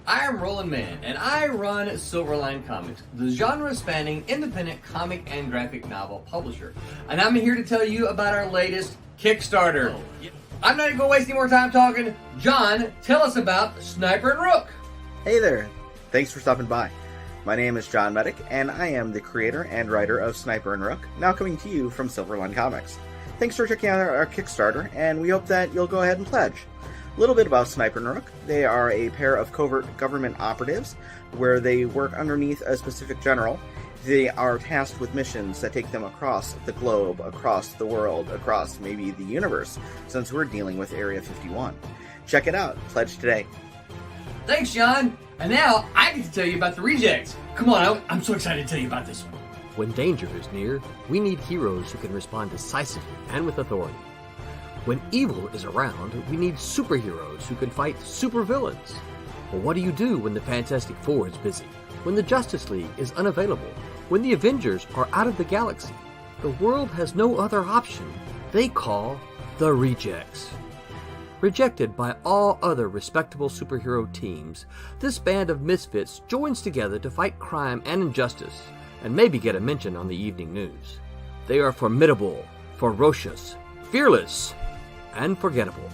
I am Roland Mann, and I run Silverline Comics, the genre-spanning independent comic and graphic novel publisher. And I'm here to tell you about our latest Kickstarter. I'm not even going to waste any more time talking. John, tell us about Sniper and Rook. Hey there. Thanks for stopping by. My name is John Medic, and I am the creator and writer of Sniper and Rook, now coming to you from Silverline Comics. Thanks for checking out our Kickstarter, and we hope that you'll go ahead and pledge. A little bit about Sniper and Rook. They are a pair of covert government operatives where they work underneath a specific general. They are tasked with missions that take them across the globe, across the world, across maybe the universe, since we're dealing with Area 51. Check it out. Pledge today. Thanks, John. And now I get to tell you about the rejects. Come on, I'm so excited to tell you about this one. When danger is near, we need heroes who can respond decisively and with authority. When evil is around, we need superheroes who can fight supervillains. But what do you do when the Fantastic Four is busy? When the Justice League is unavailable? When the Avengers are out of the galaxy? The world has no other option. They call the Rejects. Rejected by all other respectable superhero teams, this band of misfits joins together to fight crime and injustice, and maybe get a mention on the evening news. They are formidable, ferocious, fearless, and forgettable.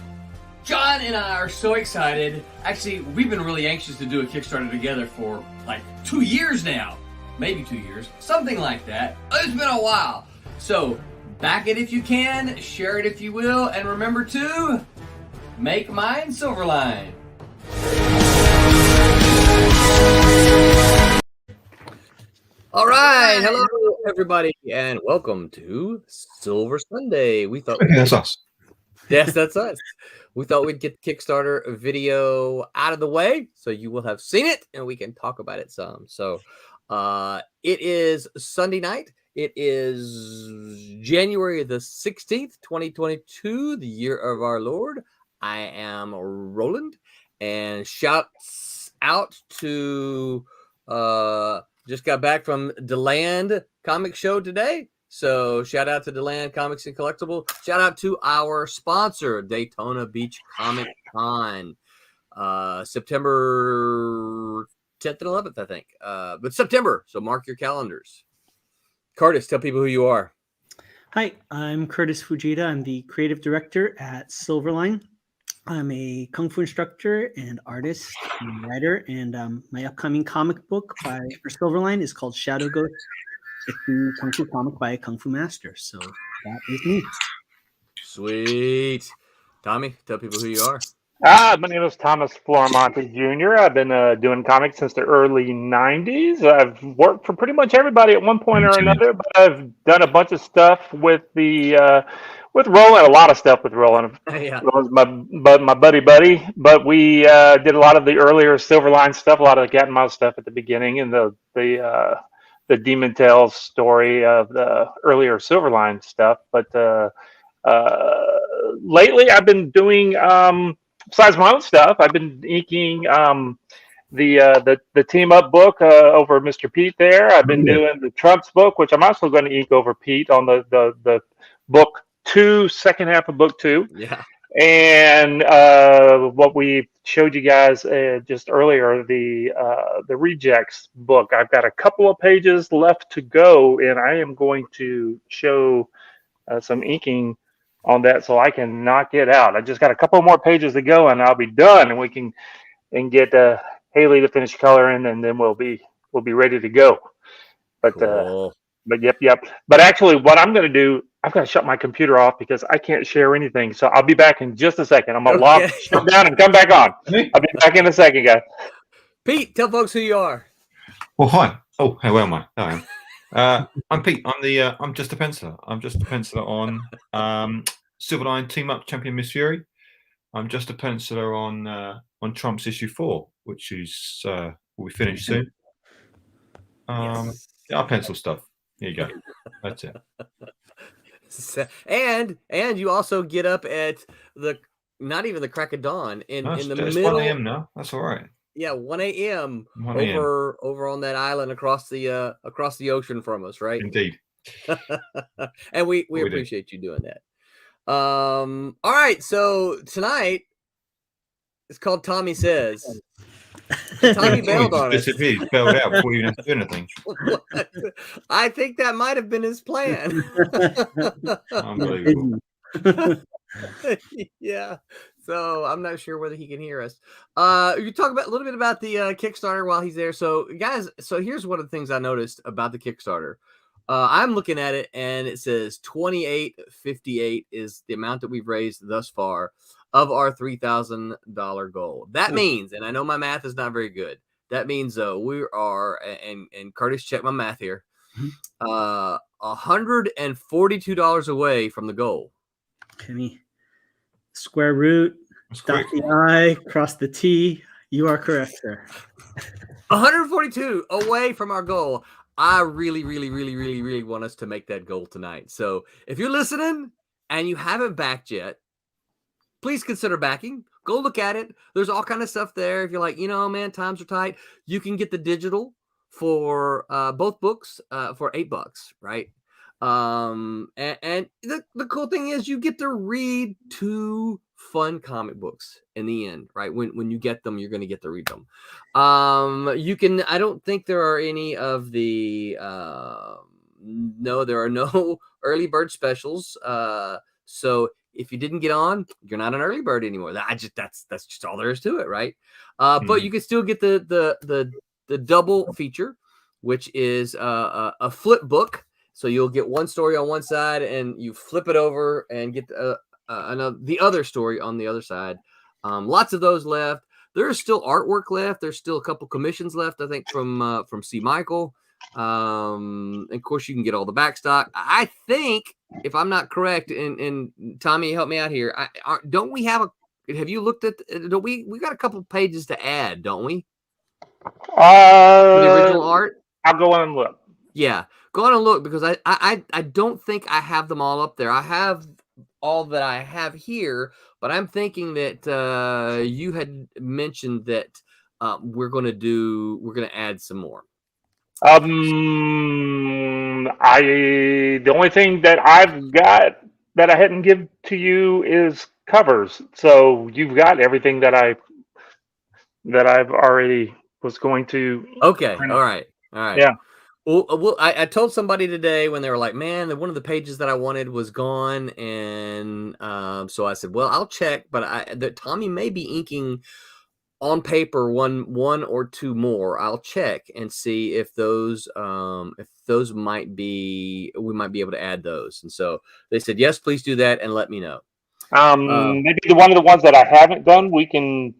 John and I are so excited. Actually, we've been really anxious to do a Kickstarter together for like 2 years now. Maybe 2 years. Something like that. It's been a while. So, back it if you can, share it if you will, and remember to make mine Silverline. All right, hello everybody, and welcome to Silver Sunday. We thought that's us. Yes, that's us. We thought we'd get the Kickstarter video out of the way, so you will have seen it, and we can talk about it some. So, it is Sunday night. It is January the 16th, 2022, the year of our Lord. I am Roland, and shouts out to just got back from DeLand Comic Show today. So shout out to DeLand Comics and Collectible. Shout out to our sponsor, Daytona Beach Comic Con. September 10th and 11th, I think. But September, so mark your calendars. Curtis, tell people who you are. Hi, I'm Curtis Fujita. I'm the creative director at Silverline. I'm a Kung Fu instructor and artist and writer, and my upcoming comic book for Silverline is called Shadow Ghost. It's the Kung Fu comic by a Kung Fu master. So that is me. Sweet. Tommy, tell people who you are. My name is Thomas Flormonte Jr. I've been doing comics since the early 90s. I've worked for pretty much everybody at one point or another, but I've done a bunch of stuff with the with Roland, a lot of stuff with Roland. Yeah. Roland's my buddy, but we did a lot of the earlier Silverline stuff, a lot of the Cat and Mouse stuff at the beginning, and the Demon Tales story of the earlier Silverline stuff. But lately, I've been doing besides my own stuff. I've been inking the team up book over Mr. Pete there. I've been doing the Trunks book, which I'm also going to ink over Pete on the book 2, second half of book 2. Yeah. And what we showed you guys just earlier, the Rejects book. I've got a couple of pages left to go, and I am going to show some inking on that so I can knock it out. I just got a couple more pages to go, and I'll be done, and we can get Haley to finish coloring, and then we'll be ready to go. But Cool. but yep. But actually, what I'm going to do, I've got to shut my computer off because I can't share anything. So I'll be back in just a second. I'm going to shut down and come back on. I'll be back in a second, guys. Pete, tell folks who you are. Well, hi. Oh, hey, where am I? There I am. I'm Pete. I'm just a penciler. I'm just a penciler on Silverline Team Up Champion Miss Fury. I'm just a penciler on Trump's issue 4, which is will be finished soon. Yes. Yeah, I pencil stuff. Here you go. That's it. And you also get up at not even the crack of dawn in the It's middle. 1 a.m. now. That's all right. Yeah, 1 a.m. 1 a.m. over on that island across the ocean from us, right? Indeed. And we appreciate you doing that. All right, so tonight it's called Tommy Says. Tommy bailed Just on us. disappeared. He's bailed out before you even have to do anything. What? I think that might have been his plan. Unbelievable. Yeah. So I'm not sure whether he can hear us. You talk about a little bit about the Kickstarter while he's there. So guys, so here's one of the things I noticed about the Kickstarter. I'm looking at it and it says 2858 is the amount that we've raised thus far of our $3,000 goal. That means, and I know my math is not very good. That means we are, and Curtis, check my math here, $142 away from the goal. Kenny, square root, That's dot quick. the I, cross the T. You are correct, sir. 142 away from our goal. I really, really, really, really, really want us to make that goal tonight. So if you're listening and you haven't backed yet, please consider backing. Go look at it. There's all kind of stuff there. If you're like, man, times are tight, you can get the digital for both books for $8, right? And the cool thing is you get to read 2 fun comic books in the end, right? When you get them, you're going to get to read them. You can, I don't think there are any of the, no, there are no early bird specials. So if you didn't get on, you're not an early bird anymore. That's just all there is to it, right? But you can still get the double feature, which is a flip book. So you'll get one story on one side, and you flip it over and get the other story on the other side. Lots of those left. There's still artwork left. There's still a couple commissions left, I think, from C. Michael. And of course, you can get all the back stock. I think, if I'm not correct, and Tommy, help me out here. Don't we have have you looked at? Don't we got a couple pages to add? Don't we? The original art. I'll go on and look. Yeah, go on and look, because I don't think I have them all up there. I have all that I have here, but I'm thinking that you had mentioned that we're going to add some more. The only thing that I've got that I hadn't give to you is covers. So you've got everything that I've already was going to. Okay. All right. Yeah. Well, I told somebody today when they were like, man, one of the pages that I wanted was gone. And so I said, well, I'll check, but Tommy may be inking on paper one or 2 more. I'll check and see if those might be, we might be able to add those. And so they said, yes, please do that and let me know. Maybe one of the ones that I haven't done, we can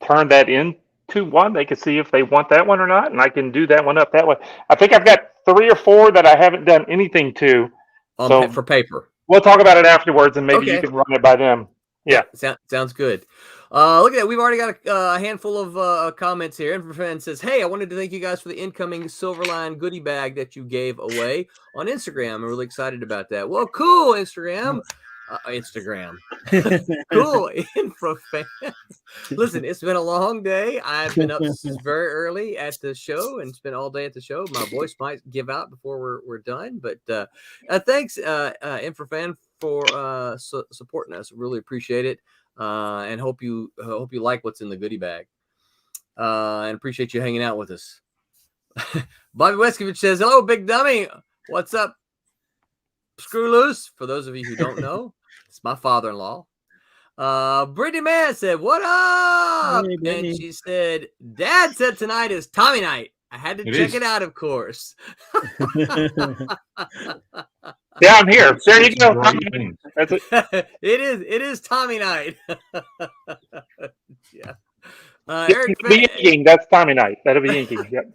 turn that into one. They can see if they want that one or not, and I can do that one up that way. I think I've got 3 or 4 that I haven't done anything to. For paper. We'll talk about it afterwards, and maybe you can run it by them. Yeah. Sounds good. Look at that. We've already got a handful of comments here. Inframan says, hey, I wanted to thank you guys for the incoming Silverline goodie bag that you gave away on Instagram. I'm really excited about that. Well, cool, Instagram. Cool, Infrafan. Listen, it's been a long day. I've been up very early at the show and spent all day at the show. My voice might give out before we're done, but thanks, Infrafan, for supporting us. Really appreciate it, and hope you like what's in the goodie bag, and appreciate you hanging out with us. Bobby Weskovich says, hello, big dummy. What's up? Screw loose. For those of you who don't know, it's my father-in-law. Brittany Mann said, what up? Hey, and she said, Dad said tonight is Tommy night. I had to check it out, of course. Yeah, I'm here. There you go. That's it. It is Tommy night. Yeah. Eric inking. That's Tommy night. That'll be inking. Yep.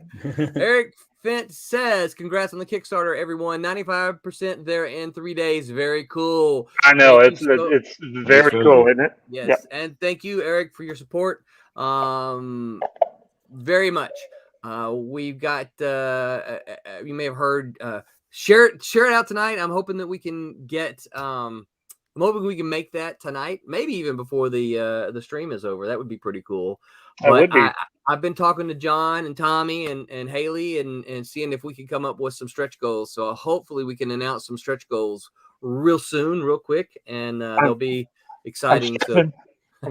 Eric Fent says, congrats on the Kickstarter, everyone. 95% there in 3 days. Very cool. I know. It's very cool, isn't it? Yes. Yep. And thank you, Eric, for your support. Very much. We've got, you may have heard, share it out tonight. I'm hoping that we can get, I'm hoping we can make that tonight, maybe even before the stream is over. That would be pretty cool. That would be. I've been talking to John and Tommy and Haley and seeing if we can come up with some stretch goals. So hopefully we can announce some stretch goals real soon, real quick, and they'll be exciting. I'm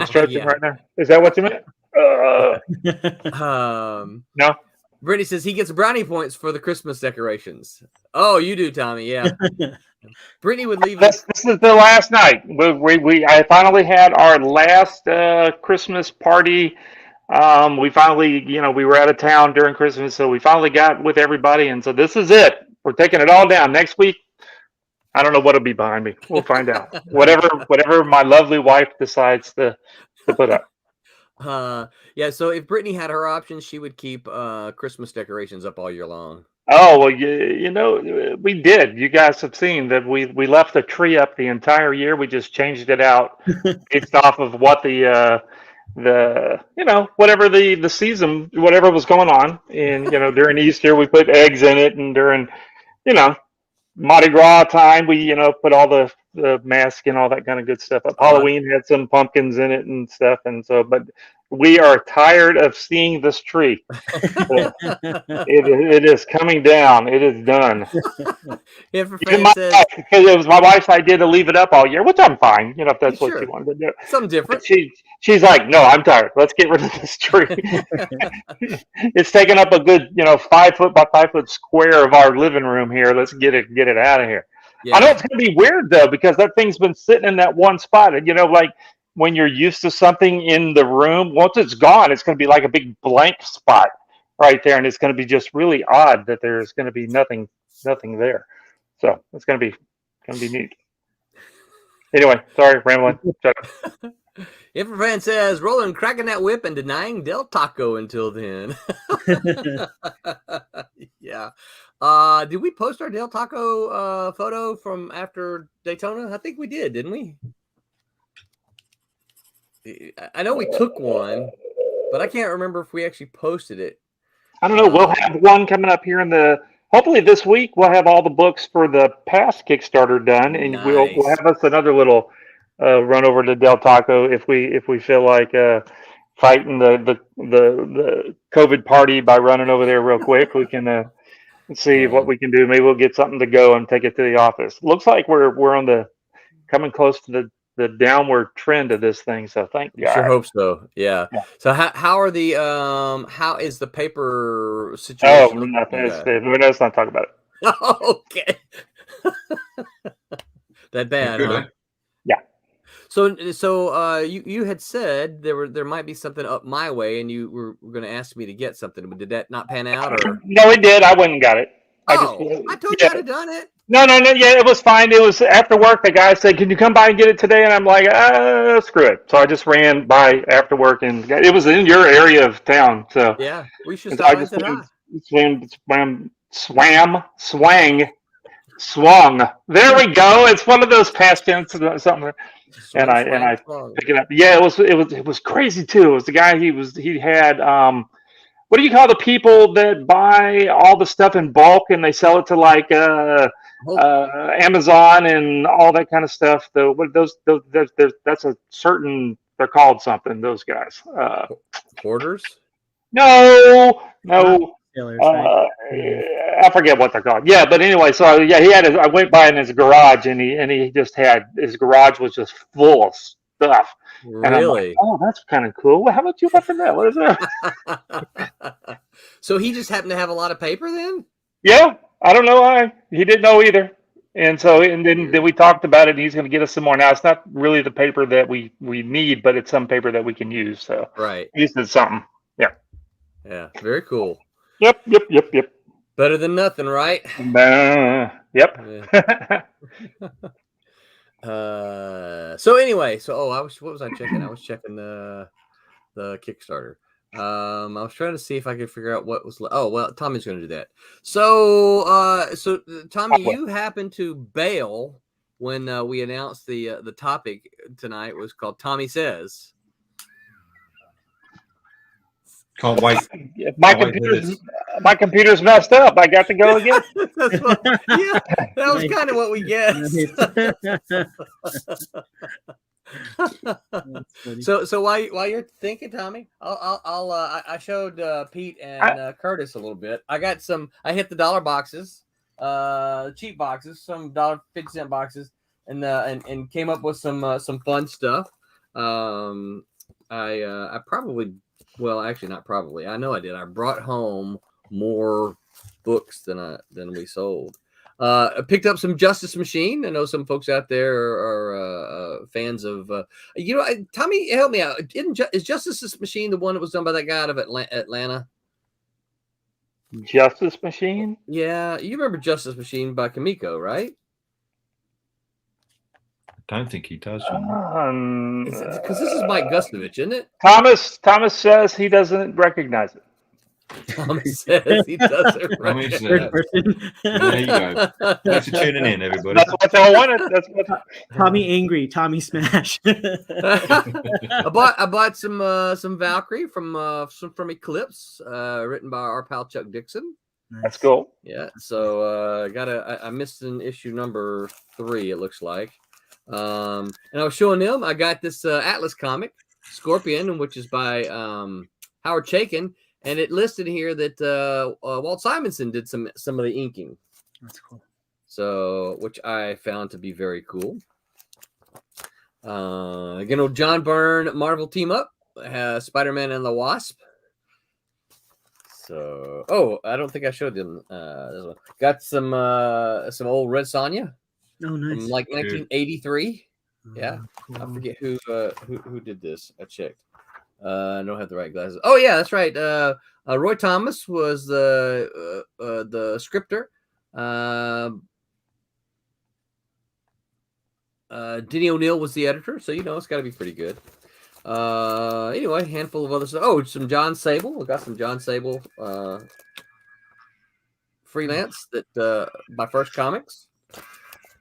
stretching right now. Is that what you meant? No. Brittany says he gets brownie points for the Christmas decorations. Oh, you do, Tommy. Yeah. Brittany would leave. This is the last night. I finally had our last Christmas party. We finally, we were out of town during Christmas, so we finally got with everybody, and so this is it. We're taking it all down next week. I don't know what'll be behind me. We'll find out. Whatever my lovely wife decides to put up. Yeah. So if Brittany had her options, she would keep Christmas decorations up all year long. Oh well, we did. You guys have seen that we left the tree up the entire year. We just changed it out based off of what the whatever the season, whatever was going on. And during Easter we put eggs in it, and during Mardi Gras time we put all the mask and all that kind of good stuff up. Halloween had some pumpkins in it and stuff, and so but we are tired of seeing this tree. It is coming down. It is done. Yeah, because it was my wife's idea to leave it up all year, which I'm fine. If that's what she wanted to do. Something different. She's like, no, I'm tired. Let's get rid of this tree. It's taking up a good 5 foot by 5 foot square of our living room here. Let's get it out of here. Yeah. I know it's going to be weird though, because that thing's been sitting in that one spot, and like when you're used to something in the room, once it's gone, it's going to be like a big blank spot right there, and it's going to be just really odd that there's going to be nothing there. So it's going to be neat. Anyway, sorry, rambling. Shut up. Infravan says, Roland cracking that whip and denying Del Taco until then. Yeah. Did we post our Del Taco photo from after Daytona? I think we did, didn't we? I know we took one, but I can't remember if we actually posted it. I don't know. We'll have one coming up here hopefully this week. We'll have all the books for the past Kickstarter done, and nice. we'll have us another little run over to Del Taco if we feel like fighting the COVID party by running over there real quick. We can see what we can do. Maybe we'll get something to go and take it to the office. Looks like we're on the coming close to the downward trend of this thing, so thank God. Sure hope so. Yeah. So how are the how is the paper situation? Oh, nothing. Let's not talk about it. Okay. That bad, huh? Yeah. So you had said there might be something up my way, and you were going to ask me to get something. Did that not pan out? Or no, it did. I went and got it. I told you I'd have done it. No. Yeah, it was fine. It was after work. The guy said, "Can you come by and get it today?" And I'm like, "Screw it." So I just ran by after work, and it was in your area of town. So yeah, we should stop and swung. There we go. It's one of those past tense something. And I pick it up. Yeah, it was crazy too. It was the guy. He had what do you call the people that buy all the stuff in bulk and they sell it to like Amazon and all that kind of stuff? That's a certain. They're called something. Those guys. Hoarders? No. Sailors, right? I forget what they're called. Yeah, but anyway, so yeah, he had. I went by in his garage, and he just had his garage was just full of stuff. Really? And I'm like, oh, that's kind of cool. Well, how much you got from that? What is that? So he just happened to have a lot of paper then? Yeah, I don't know why. He didn't know either. And so, and then we talked about it, and he's going to get us some more. Now, it's not really the paper that we need, but it's some paper that we can use. So right, he said something. Yeah. Yeah. Very cool. Yep. Better than nothing, right? Yep. Yeah. So anyway, what was I checking? I was checking the Kickstarter. I was trying to see if I could figure out what was. Oh well, Tommy's going to do that. So Tommy, you happened to bail when we announced the topic tonight was called Tommy Says. Can't wait. My computer's messed up. I got to go again. That was kind of what we guessed. So while you're thinking, Tommy, I showed Pete and Curtis a little bit. I hit the dollar boxes, cheap boxes, some $1.50 boxes, and came up with some fun stuff. I probably Well, actually, not probably. I know I did. I brought home more books than we sold. I picked up some Justice Machine. I know some folks out there are fans of. Tommy, help me out. Is Justice Machine the one that was done by that guy out of Atlanta? Justice Machine? Yeah, you remember Justice Machine by Kamiko, right? I don't think he does. Because this is Mike Gustovich, isn't it? Thomas says he doesn't recognize it. Thomas says he doesn't recognize it. There you go. Thanks for tuning in, everybody. That's what I wanted. That's what. Tommy Angry, Tommy Smash. I bought some Valkyrie from Eclipse, written by our pal Chuck Dixon. That's cool. Yeah, so I missed an issue number 3. It looks like, and I was showing them. I got this Atlas comic, Scorpion, which is by Howard Chaykin, and it listed here that Walt Simonson did some of the inking. That's cool. So, which I found to be very cool. Again, John Byrne Marvel team up, Spider-Man and the Wasp. So, I don't think I showed them. This one. Got some old Red Sonja. Oh, nice. From like 1983. Yeah, cool. I forget who did this. I checked. I don't have the right glasses. Oh yeah, that's right. Roy Thomas was the scripter. Denny O'Neil was the editor, so it's got to be pretty good. Anyway, handful of other stuff. Oh, some John Sable. We got some John Sable freelance that my first comics.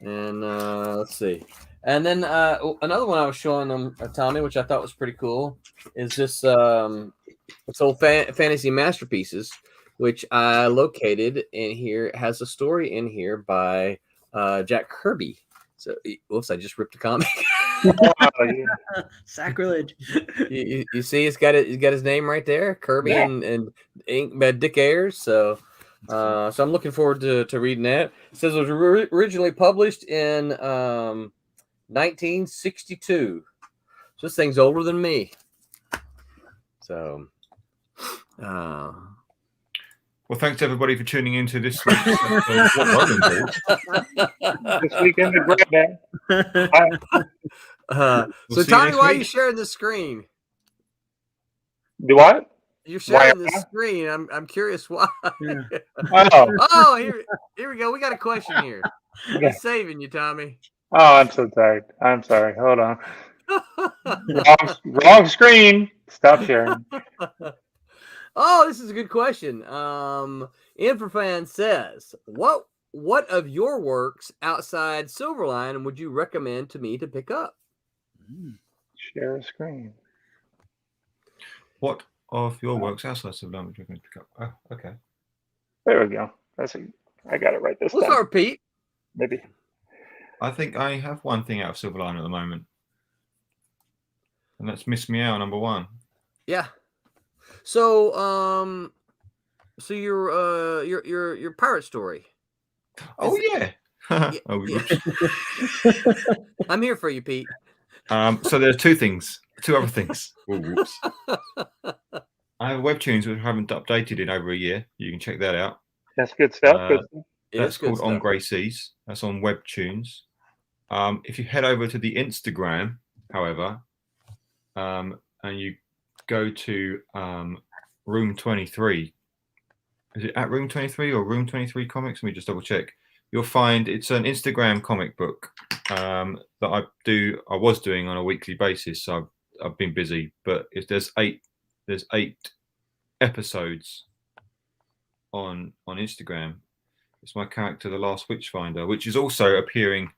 And let's see. And then another one I was showing them, Tommy, which I thought was pretty cool, is this it's old fantasy masterpieces, which I located in here. It has a story in here by Jack Kirby. So, whoops, I just ripped a comic. Sacrilege. You see, he's got his name right there, Kirby, and ink by Dick Ayers. So I'm looking forward to reading that. It says it was originally published in 1962. So this thing's older than me. So, well, thanks everybody for tuning into this week's episode of What Roman Ball. This weekend the Grandman. So Tommy, why are you sharing the screen? Do what? You're sharing the screen. I'm curious why. Yeah. Oh, here we go. We got a question here. He's saving you, Tommy. oh, I'm so tired. I'm sorry. Hold on. Wrong screen. Stop sharing. Oh, this is a good question. Infrafan says, what of your works outside Silverline would you recommend to me to pick up? Share a screen. What of your works outside Silverline would you recommend to pick up? Oh, okay. There we go. I got it right this We'll time. start, Pete. Maybe. I think I have one thing out of Silverline at the moment, and that's Miss Meow number 1. Yeah. So, your pirate story. Oh yeah. Oh, whoops. I'm here for you, Pete. So there's two other things. Oh, whoops. I have Webtoons which I haven't updated in over a year. You can check that out. That's good stuff. That's called On Grey Seas. That's on Webtoons. If you head over to the Instagram, however, and you go to Room 23, is it at Room 23 or Room 23 Comics? Let me just double check. You'll find it's an Instagram comic book that I was doing on a weekly basis. So I've been busy, but there's eight episodes on Instagram. It's my character, the Last Witchfinder, which is also appearing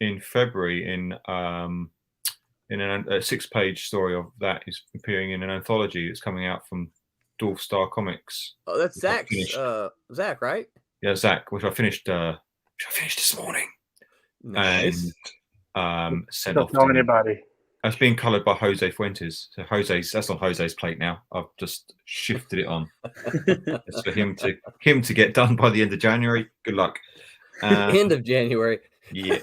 in February in a 6-page story of that is appearing in an anthology that's coming out from Dwarf Star Comics. Oh, that's Zach's. Zach, right? Yeah, Zach, which I finished this morning. Nice. And sent Don't off tell to anybody. That's being coloured by Jose Fuentes. So that's on Jose's plate now. I've just shifted it on. It's for him to get done by the end of January. Good luck. End of January. Yeah.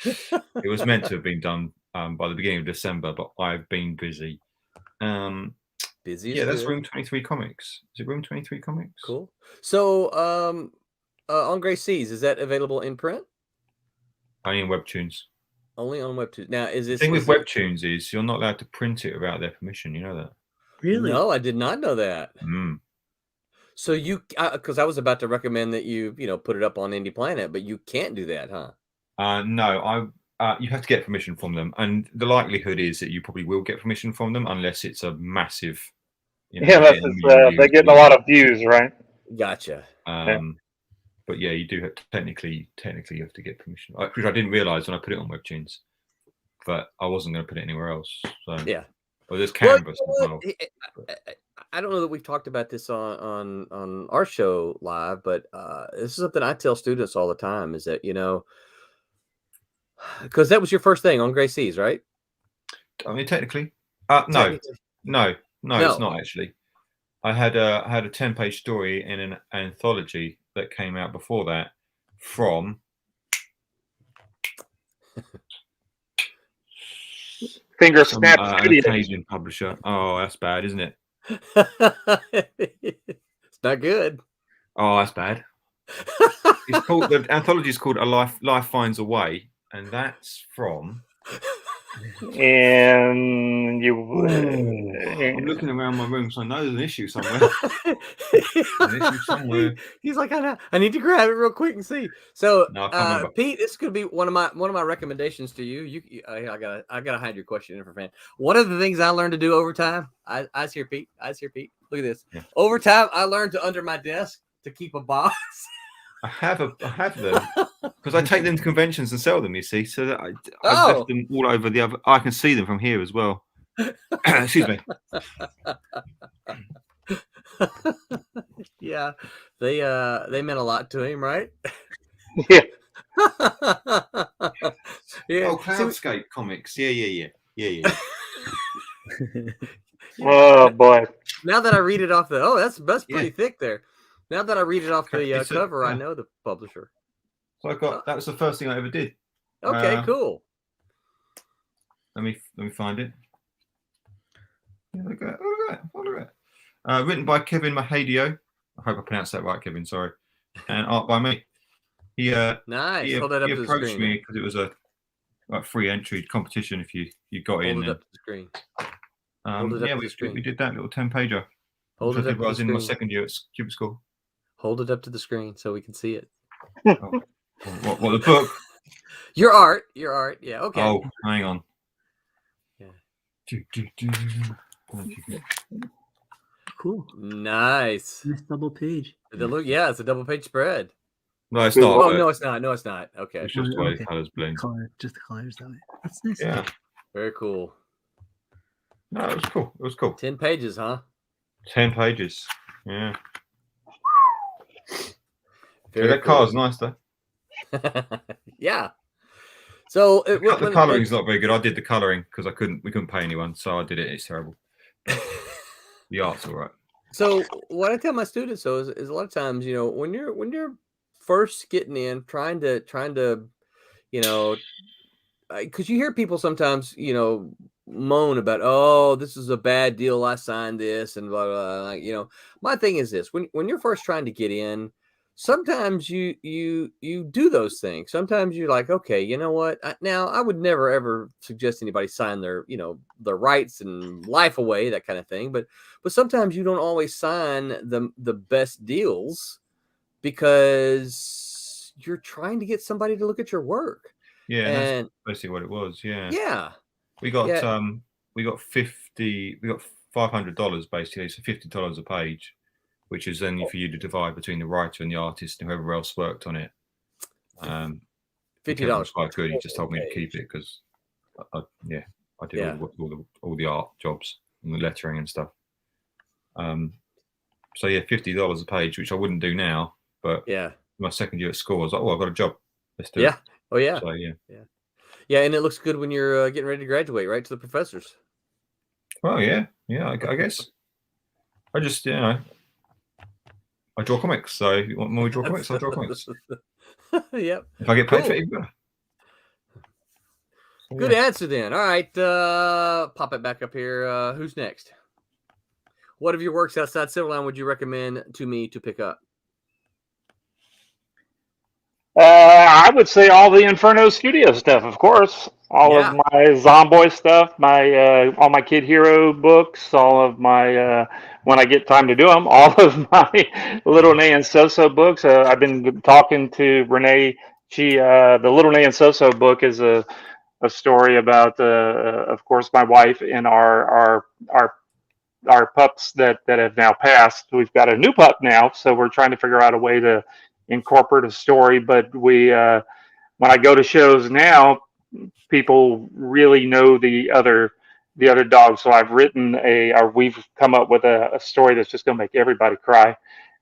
It was meant to have been done by the beginning of December, but I've been busy. Busy is Yeah, that's good. Room 23 Comics. Is it Room 23 Comics? Cool. So, On Gray Seas, is that available in print? Only in Webtoons. Only on Webtoons. Now, is The this thing with is it- Webtoons is you're not allowed to print it without their permission. You know that? Really? No, I did not know that. Mm. So you, because I was about to recommend that you put it up on Indie Planet, but you can't do that, huh? No, you have to get permission from them, and the likelihood is that you probably will get permission from them unless it's a massive. Yeah, that's they're getting a lot of views, right? Gotcha. But yeah, you do have technically you have to get permission, which I didn't realize when I put it on Webtoons, but I wasn't going to put it anywhere else. So Yeah. Well, there's Canvas as well. I don't know that we've talked about this on our show live, but this is something I tell students all the time: is that because that was your first thing on Gray Seas, right? I mean, technically, no, it's not actually. I had a 10-page story in an anthology that came out before that from Finger some Snap an Studios. Canadian publisher. Oh, that's bad, isn't it? It's not good. Oh, that's bad. The anthology is called A Life Finds a Way, and that's from. And you. I'm looking around my room, so I know there's an issue somewhere. He's like, I need to grab it real quick and see. So, No, I can't remember. Pete, this could be one of my recommendations to you. I gotta hide your question in for fan. One of the things I learned to do over time. Eyes here, Pete. Look at this. Yeah. Over time, I learned to under my desk to keep a box. I have them because I take them to conventions and sell them. You see, so that I've left them all over the other. I can see them from here as well. Excuse me. Yeah, they meant a lot to him, right? Yeah. Yeah. Oh, Cloudscape comics. Yeah. Oh boy! Now that I read it off that's pretty thick there. Now that I read it off the cover, I know the publisher. So that was the first thing I ever did. Okay, cool. Let me find it. Yeah, look at that. Written by Kevin Mahadio. I hope I pronounced that right, Kevin. Sorry. And art by me. He nice. He Hold that up to the approached screen, me because it was a free entry competition if you got in. Hold it up to the screen. We did that little 10-pager. Hold it up to the screen. I was in my second year at Cuba School. Hold it up to the screen so we can see it. What the book? Your art. Yeah. Okay. Oh, hang on. Yeah. Cool. Nice. Nice double page. It's a double page spread. No, it's not. Oh, no, it's not. Okay. It's just the way the colors blend. Just the colors that way. That's nice. Yeah. Very cool. No, it was cool. 10 pages, huh? 10 pages. Yeah. Very that car's nice though. Yeah. So the coloring's not very good. I did the coloring because we couldn't pay anyone, so I did it. It's terrible. The art's all right. So what I tell my students though is a lot of times, when you're first getting in, trying to, because you hear people sometimes, moan about, oh, this is a bad deal. I signed this and blah, blah, blah. My thing is this: when you're first trying to get in, sometimes you do those things. Sometimes you're like, okay, you know what? Now I would never ever suggest anybody sign their rights and life away, that kind of thing. But sometimes you don't always sign the best deals because you're trying to get somebody to look at your work. Yeah, and that's basically what it was. Yeah. Yeah. We got $500 basically, so $50 a page, which is then for you to divide between the writer and the artist and whoever else worked on it. $50 was quite good. He just told me to keep it because I did all the art jobs and the lettering and stuff. So yeah, $50 a page, which I wouldn't do now, but my second year at school, I was like, oh, I've got a job. Let's do it. Oh yeah. So yeah, and it looks good when you're getting ready to graduate, right, to the professors. Well, yeah, I guess. I just, I draw comics, so if you want more draw comics, I draw comics. Yep. If I get paid for it, even better. Good answer then. All right, pop it back up here. Who's next? What of your works outside Silverline would you recommend to me to pick up? I would say all the Inferno Studio stuff, of course. All Yeah. of my Zomboy stuff, my all my Kid Hero books, all of my when I get time to do them, all of my Little Nay and Soso books. I've been talking to Renee. She the Little Nay and Soso book is a story about, of course, my wife and our pups that have now passed. We've got a new pup now, so we're trying to figure out a way to incorporate a story. But when I go to shows now, people really know the other dog. So I've written or we've come up with a story that's just going to make everybody cry.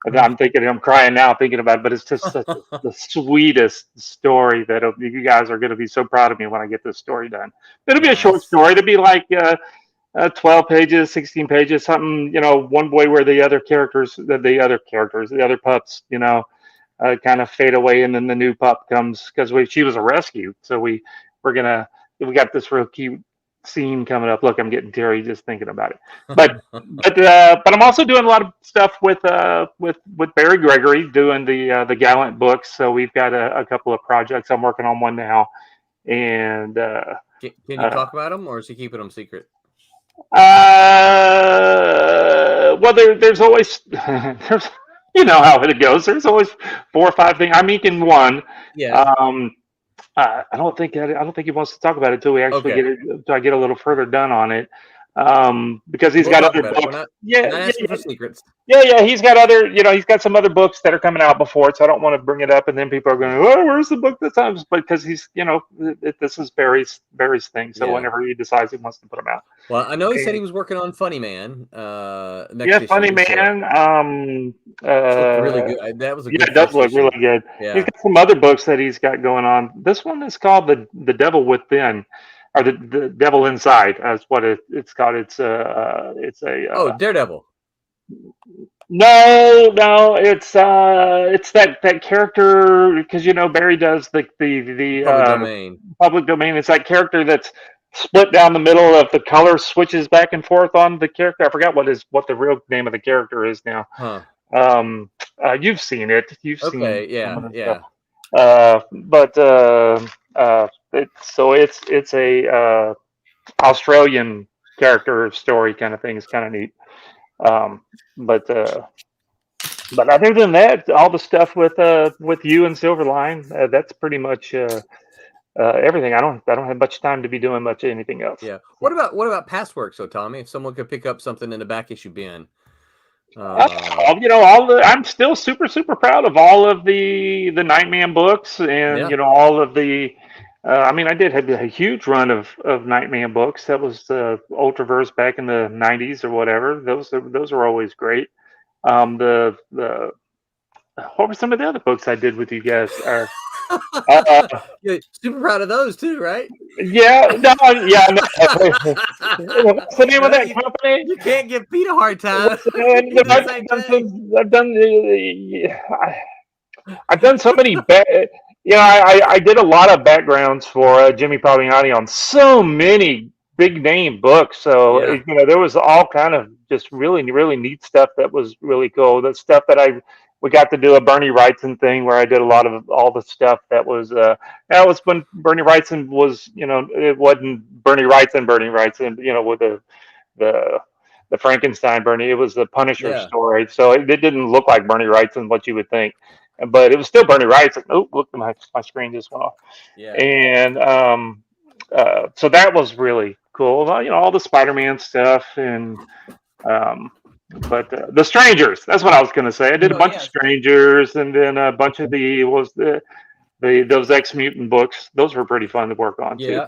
And I'm thinking, I'm crying now thinking about it, but it's just such the sweetest story that you guys are going to be so proud of me when I get this story done. It'll be a short Nice. story. It'll be like 12 pages, 16 pages, something, one way where the other pups, kind of fade away, and then the new pup comes because she was a rescue. So we got this real cute scene coming up. Look, I'm getting teary just thinking about it. But I'm also doing a lot of stuff with Barry Gregory doing the Gallant books. So we've got a couple of projects. I'm working on one now, and Can you talk about them, or is he keeping them secret? Well, there's always there's how it goes. There's always 4 or 5 things. I'm inking one. Yeah. I don't think he wants to talk about it until we actually Okay. get it. Until I get a little further done on it, because he's We'll got talk other about it. books. We're not Yeah, asking for secrets. yeah. He's got other. He's got some other books that are coming out before it, so I don't want to bring it up, and then people are going, "Oh, where's the book this time?" But because he's, this is Barry's thing. So Yeah. whenever he decides he wants to put them out. Well, I know he said he was working on Funny Man. Next Yeah, issue, Funny so Man. it's looking really good. That was a Yeah, good it does first look issue. really good. He's Yeah. got some other books that he's got going on. This one is called the Devil Within, or the Devil Inside. That's what it's called. It's a Daredevil. no. It's that character, because Barry does the Public domain. public domain. It's that character that's split down the middle of the color switches back and forth on the character. I forgot what the real name of the character is now. Huh. You've seen it. You've seen Okay. Yeah. some of the Yeah. stuff. It's a Australian character story kind of thing. It's kind of neat. But other than that, all the stuff with you and Silverline, that's pretty much everything. I don't have much time to be doing much anything else. Yeah. What about past work? So Tommy, if someone could pick up something in the back issue bin. I'm still super proud of all of the Nightman books, and all of the. I did have a huge run of Nightman books. That was the Ultraverse back in the '90s or whatever. Those are always great. The what were some of the other books I did with you guys? You're super proud of those too, right? Yeah, no. What's the name of that company? You can't give Pete a hard time. I've done so many. I did a lot of backgrounds for Jimmy Palmiotti on so many big name books. So there was all kind of just really neat stuff that was really cool. The stuff that we got to do a Bernie Wrightson thing where I did a lot of all the stuff that was that was when Bernie Wrightson was, it wasn't Bernie Wrightson, with the Frankenstein Bernie. It was the Punisher story. So it didn't look like Bernie Wrightson, what you would think. But it was still Bernie Wrightson. Oh, look, my screen just went off. Yeah. And so that was really cool. All the Spider-Man stuff, and but the Strangers. That's what I was going to say. I did a bunch of Strangers, and then a bunch of those X-Mutant books. Those were pretty fun to work on too.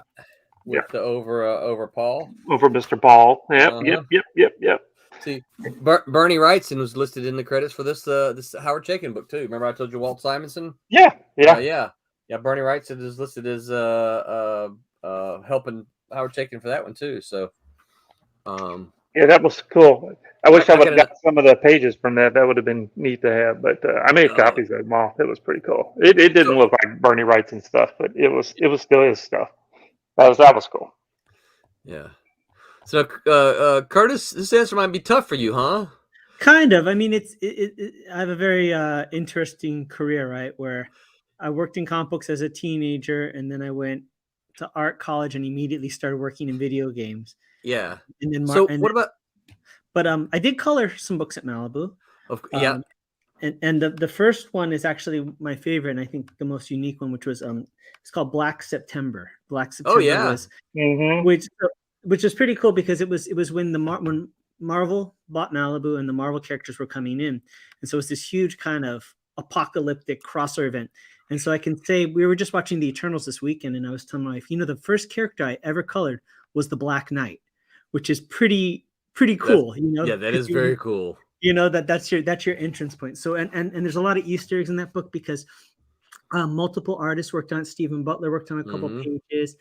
With the over Paul. Over Mr. Paul. Yep. See, Bernie Wrightson was listed in the credits for this Howard Chaykin book too. Remember I told you Walt Simonson? Yeah. Bernie Wrightson is listed as helping Howard Chaykin for that one too. So, that was cool. I wish I would have got some of the pages from that. That would have been neat to have. But I made copies of them all. It was pretty cool. It didn't look like Bernie Wrightson stuff, but it was still his stuff. That was cool. Yeah. So, Curtis, this answer might be tough for you, huh? Kind of. I mean, I have a very interesting career, right? Where I worked in comic books as a teenager, and then I went to art college and immediately started working in video games. Yeah. And then, So, what about? But I did color some books at Malibu. Yeah. And the first one is actually my favorite, and I think the most unique one, which was it's called Black September. Black September was which was pretty cool because it was when when Marvel bought Malibu and the Marvel characters were coming in, and so it's this huge kind of apocalyptic crossover event. And so I can say we were just watching the Eternals this weekend, and I was telling my wife, the first character I ever colored was the Black Knight, which is pretty cool. Yeah, that is very cool. That's your entrance point. So and there's a lot of Easter eggs in that book because multiple artists worked on it. Stephen Butler worked on a couple pages.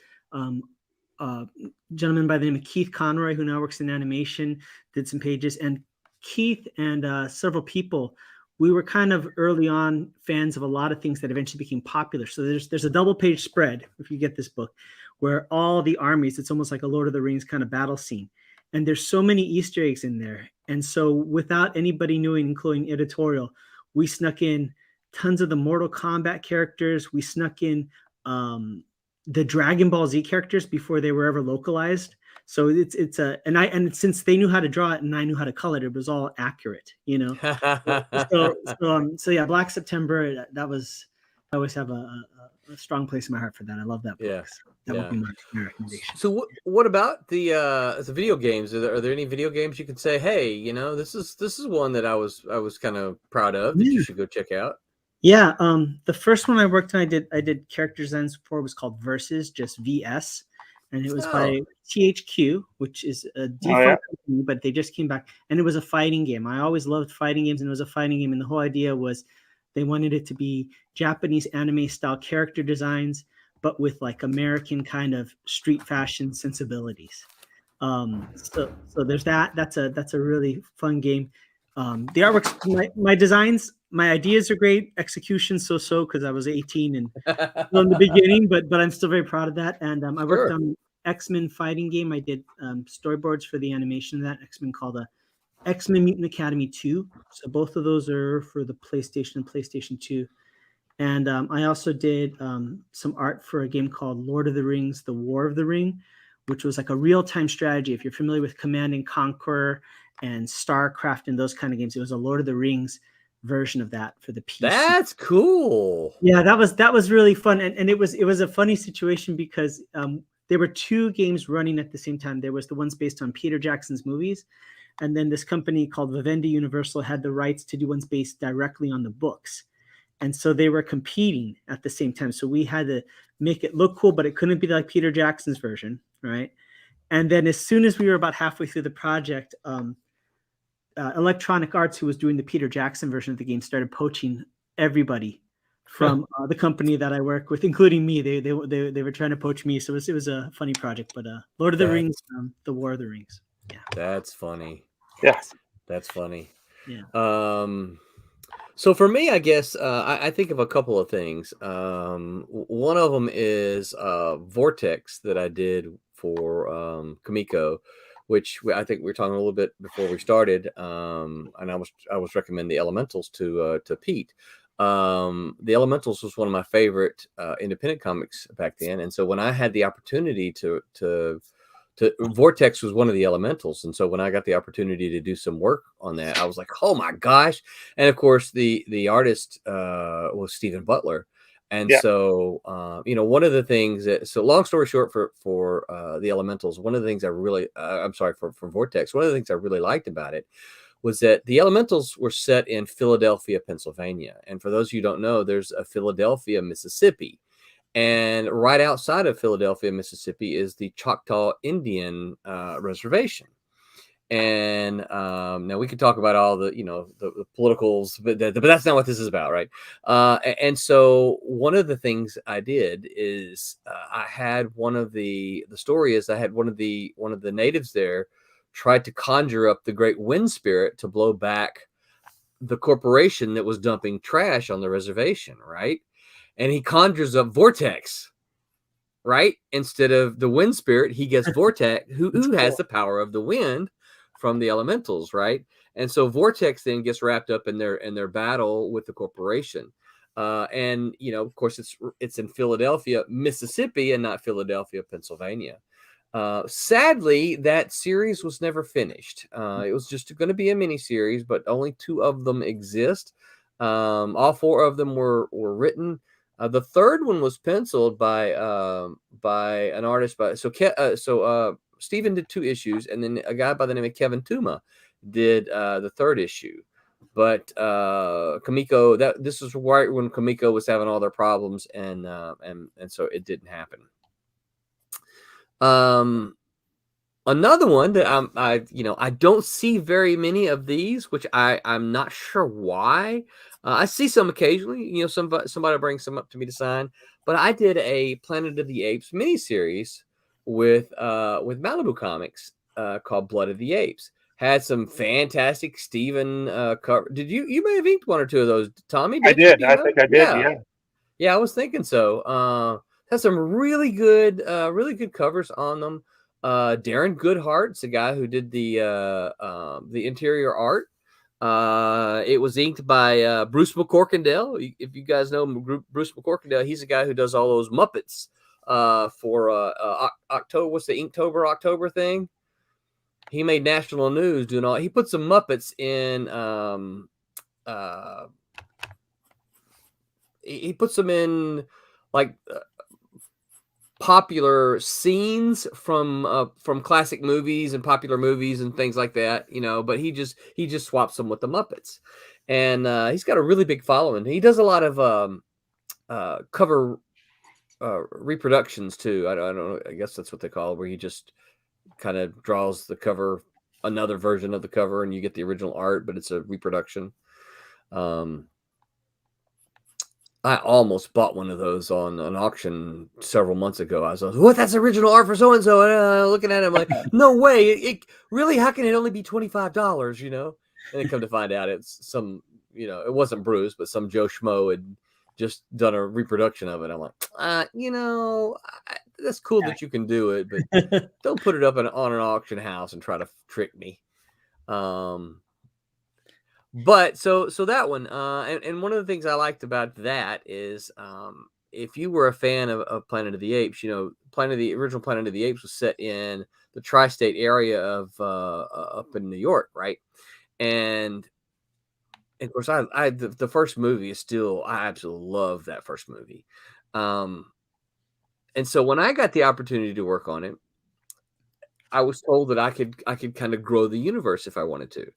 Gentleman by the name of Keith Conroy, who now works in animation, did some pages. And Keith and several people, we were kind of early on fans of a lot of things that eventually became popular. So there's a double page spread, if you get this book, where all the armies, it's almost like a Lord of the Rings kind of battle scene. And there's so many Easter eggs in there. And so without anybody knowing, including editorial, we snuck in tons of the Mortal Kombat characters. We snuck in the Dragon Ball Z characters before they were ever localized. So and since they knew how to draw it and I knew how to color it was all accurate, So yeah, Black September, I always have a strong place in my heart for that. I love that book. Yeah. That would be my recommendation. So what about the video games? Are there any video games you could say, hey, this is one that I was kind of proud of that you should go check out? Yeah, the first one I worked on, I did character designs for, was called Versus, just VS, and it was by THQ, which is a default company, but they just came back, and it was a fighting game. I always loved fighting games, and it was a fighting game, and the whole idea was they wanted it to be Japanese anime style character designs, but with like American kind of street fashion sensibilities. So there's that. That's a really fun game. The artworks, my designs, my ideas are great. Execution so because I was 18 and from the beginning, but I'm still very proud of that. And I worked on X-Men fighting game. I did storyboards for the animation of that X-Men called X-Men Mutant Academy 2. So both of those are for the PlayStation and PlayStation 2. And I also did some art for a game called Lord of the Rings, The War of the Ring, which was like a real-time strategy. If you're familiar with Command and Conquer and StarCraft and those kind of games, it was a Lord of the Rings version of that for the PC. That's cool. Yeah, that was really fun. And it was a funny situation because there were two games running at the same time. There was the ones based on Peter Jackson's movies. And then this company called Vivendi Universal had the rights to do ones based directly on the books. And so they were competing at the same time. So we had to make it look cool, but it couldn't be like Peter Jackson's version, right? And then as soon as we were about halfway through the project, Electronic Arts, who was doing the Peter Jackson version of the game, started poaching everybody from the company that I work with, including me. They were trying to poach me. So it was a funny project. But Lord of the Rings, The War of the Rings. Yeah. That's funny. Yes. That's funny. Yeah. So for me, I guess I think of a couple of things. One of them is Vortex that I did for Kamiko, which I think we were talking a little bit before we started. And I was recommending the Elementals to Pete. The Elementals was one of my favorite independent comics back then, and so when I had the opportunity to Vortex was one of the Elementals, and so when I got the opportunity to do some work on that, I was like, oh my gosh. And of course the artist was Stephen Butler, and so one of the things so long story short, for the Elementals, one of the things I really for Vortex, one of the things I really liked about it was that the Elementals were set in Philadelphia, Pennsylvania, and for those of you who don't know, there's a Philadelphia, Mississippi. And right outside of Philadelphia, Mississippi, is the Choctaw Indian reservation. And now we could talk about all the politicals, but that's not what this is about, right? And so one of the things I did is I had one of the natives there tried to conjure up the great wind spirit to blow back the corporation that was dumping trash on the reservation, right? And he conjures up Vortex. right? Instead of the wind spirit, he gets Vortex, who has the power of the wind from the elementals, right? And so Vortex then gets wrapped up in their battle with the corporation. And of course, it's in Philadelphia, Mississippi, and not Philadelphia, Pennsylvania. Sadly, that series was never finished. It was just going to be a mini series, but only 2 of them exist. All 4 of them were written. The third one was penciled by an artist. Stephen did 2 issues, and then a guy by the name of Kevin Tuma did the 3rd issue. But Kamiko, this was right when Kamiko was having all their problems, and so it didn't happen. Another one that I don't see very many of these, which I'm not sure why. I see some occasionally, somebody brings some up to me to sign, but I did a Planet of the Apes miniseries with Malibu Comics called Blood of the Apes. Had some fantastic Steven cover. Did you may have inked 1 or 2 of those, Tommy? I did. I think I did. Yeah, I was thinking so. Has some really good covers on them. Darren Goodhart's the guy who did the interior art. It was inked by Bruce McCorkindale. If you guys know Bruce McCorkindale, he's the guy who does all those Muppets for October. What's the Inktober October thing? He made national news doing all. He put some Muppets in. He puts them in like popular scenes from classic movies and popular movies and things like that, but he just swaps them with the Muppets, and he's got a really big following. He does a lot of cover reproductions too. I don't know. I guess that's what they call it, where he just kind of draws the cover, another version of the cover, and you get the original art, but it's a reproduction. I almost bought one of those on an auction several months ago. I was like, "What? That's original art for so and so." Looking at it, I'm like, "No way! It really? How can it only be $25?" And then come to find out, it's some, it wasn't Bruce, but some Joe Schmo had just done a reproduction of it. I'm like, that's cool that you can do it, but don't put it up on an auction house and try to trick me. But so that one, and one of the things I liked about that is, if you were a fan of Planet of the Apes, original Planet of the Apes was set in the tri-state area of up in New York, right? And of course, the first movie is still, I absolutely love that first movie. And so when I got the opportunity to work on it, I was told that I could kind of grow the universe if I wanted to.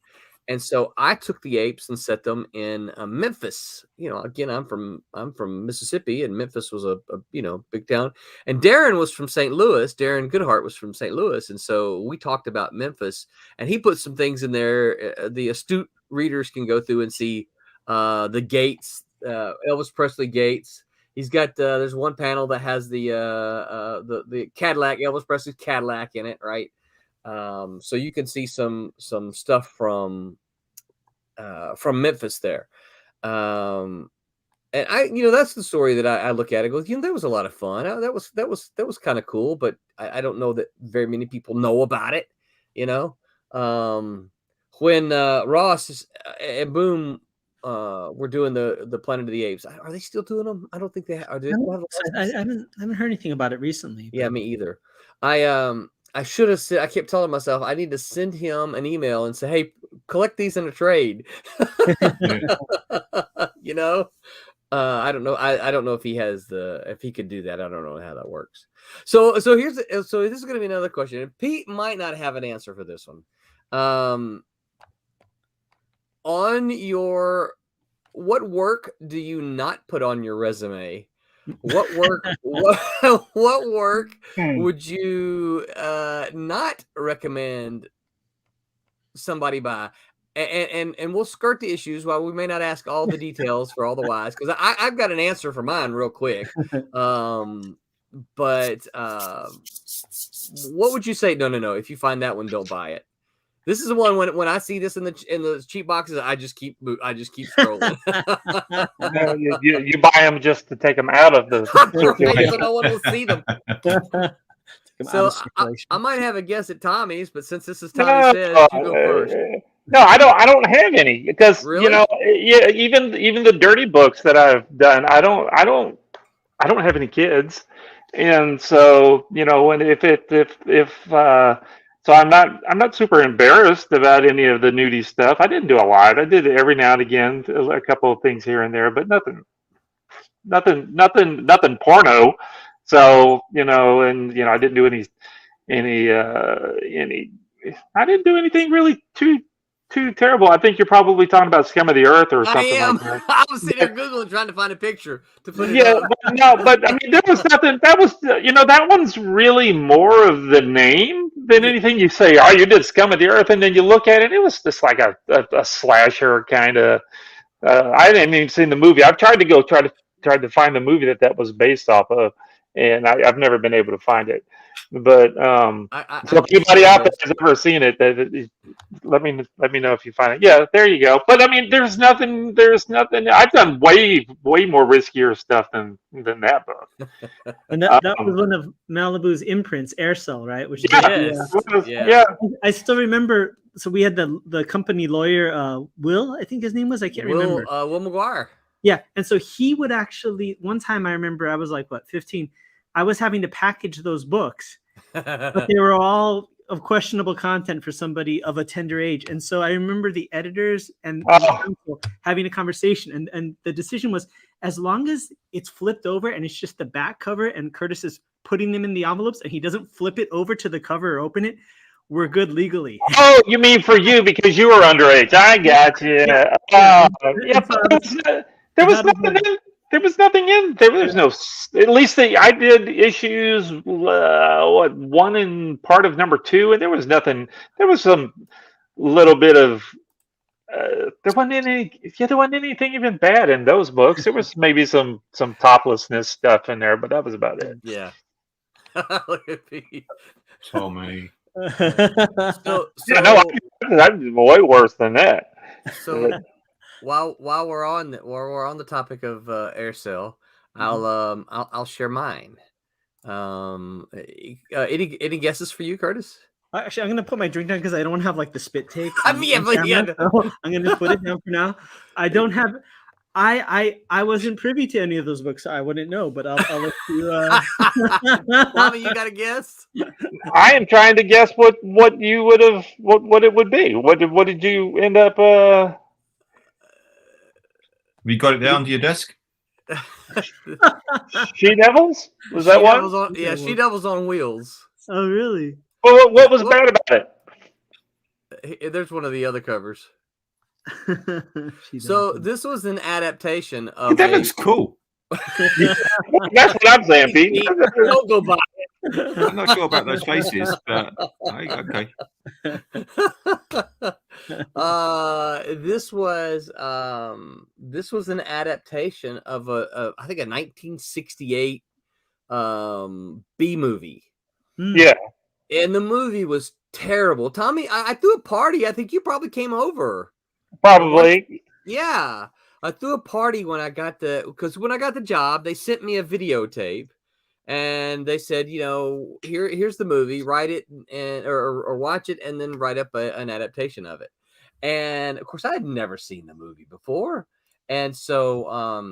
And so I took the apes and set them in Memphis. Again, I'm from Mississippi, and Memphis was a big town. And Darren was from St. Louis. Darren Goodhart was from St. Louis, and so we talked about Memphis. And he put some things in there. The astute readers can go through and see the gates, Elvis Presley gates. He's got there's one panel that has the Cadillac, Elvis Presley's Cadillac in it, right? So you can see some stuff from Memphis there. And that's the story that I look at. It goes, that was a lot of fun. That was kind of cool, but I don't know that very many people know about it. When Ross and Boom were doing the Planet of the Apes, are they still doing them? I don't think they are. I haven't heard anything about it recently. Yeah, me either. I should have said, I kept telling myself I need to send him an email and say, "Hey, collect these in a trade." I don't know. I don't know if he has if he could do that. I don't know how that works. So this is going to be another question. And Pete might not have an answer for this one. What work do you not put on your resume? What work would you not recommend somebody buy? And we'll skirt the issues while we may not ask all the details for all the whys, because I've got an answer for mine real quick. But what would you say? No. If you find that one, don't buy it. This is the one when I see this in the cheap boxes, I just keep scrolling. You buy them just to take them out of the So no one will see them. So I might have a guess at Tommy's, but since this is Tommy says, you go first. No, I don't have any because Really? you know, yeah, even the dirty books that I've done, I don't have any kids, and so you know when so I'm not super embarrassed about any of the nudie stuff. I didn't do a lot. I did it every now and again, a couple of things here and there, but nothing porno. So you know, and you know, I didn't do any I didn't do anything really too terrible. I think you're probably talking about Scum of the Earth or something like that. I was sitting there Googling trying to find a picture to put it Yeah, up. but I mean, there was nothing. That was, you know, that one's really more of the name than anything. You say, oh, you did Scum of the Earth, and then you look at it, it was just like a slasher kind of. I didn't even see the movie. I've tried to find the movie that was based off of, and I've never been able to find it. But so if anybody out there has ever seen it, let me know if you find it. Yeah, there you go. But I mean, there's nothing. I've done way more riskier stuff than that book. And that was one of Malibu's imprints, Aircell, right? Which yeah. I still remember. So we had the company lawyer, Will, I think his name was. I can't remember. Will McGuire. Yeah, and so he would actually. One time, I remember I was like, 15. I was having to package those books, but they were all of questionable content for somebody of a tender age. And so I remember the editors and the counsel having a conversation, and the decision was, as long as it's flipped over and it's just the back cover and Curtis is putting them in the envelopes and he doesn't flip it over to the cover or open it, we're good legally. Oh, you mean for you because you were underage? I got you. There was nothing in. There was nothing in there. Was no. At least I did issues. One and part of number 2, and there was nothing. There was some little bit of. There wasn't any. Yeah, there wasn't anything even bad in those books. There was maybe some toplessness stuff in there, but that was about it. Yeah. Look at me. Tommy. So I'm way worse than that. So. While we're on the topic of Aircell, I'll share mine. Any guesses for you, Curtis? Actually, I'm gonna put my drink down because I don't want to have like the spit take. So I'm gonna put it down for now. I don't have. I wasn't privy to any of those books, so I wouldn't know. But I'll let you. Tommy, you got a guess? I am trying to guess what you would have what it would be. What did you end up? Have you got it there under your desk? She Devils? Was that one? She Devils on Wheels. Oh, really? Well, what was bad about it? There's one of the other covers. So this was an adaptation of. That looks cool. That's what I'm saying, Pete. Don't go by it. I'm not sure about those faces, but okay. This was an adaptation of I think a 1968 B movie. Yeah, and the movie was terrible. Tommy, I threw a party. I think you probably came over. Probably. Yeah, I threw a party when I got the job. They sent me a videotape. And they said, you know, here's the movie, write it or watch it, and then write up an adaptation of it. And of course, I had never seen the movie before, and so I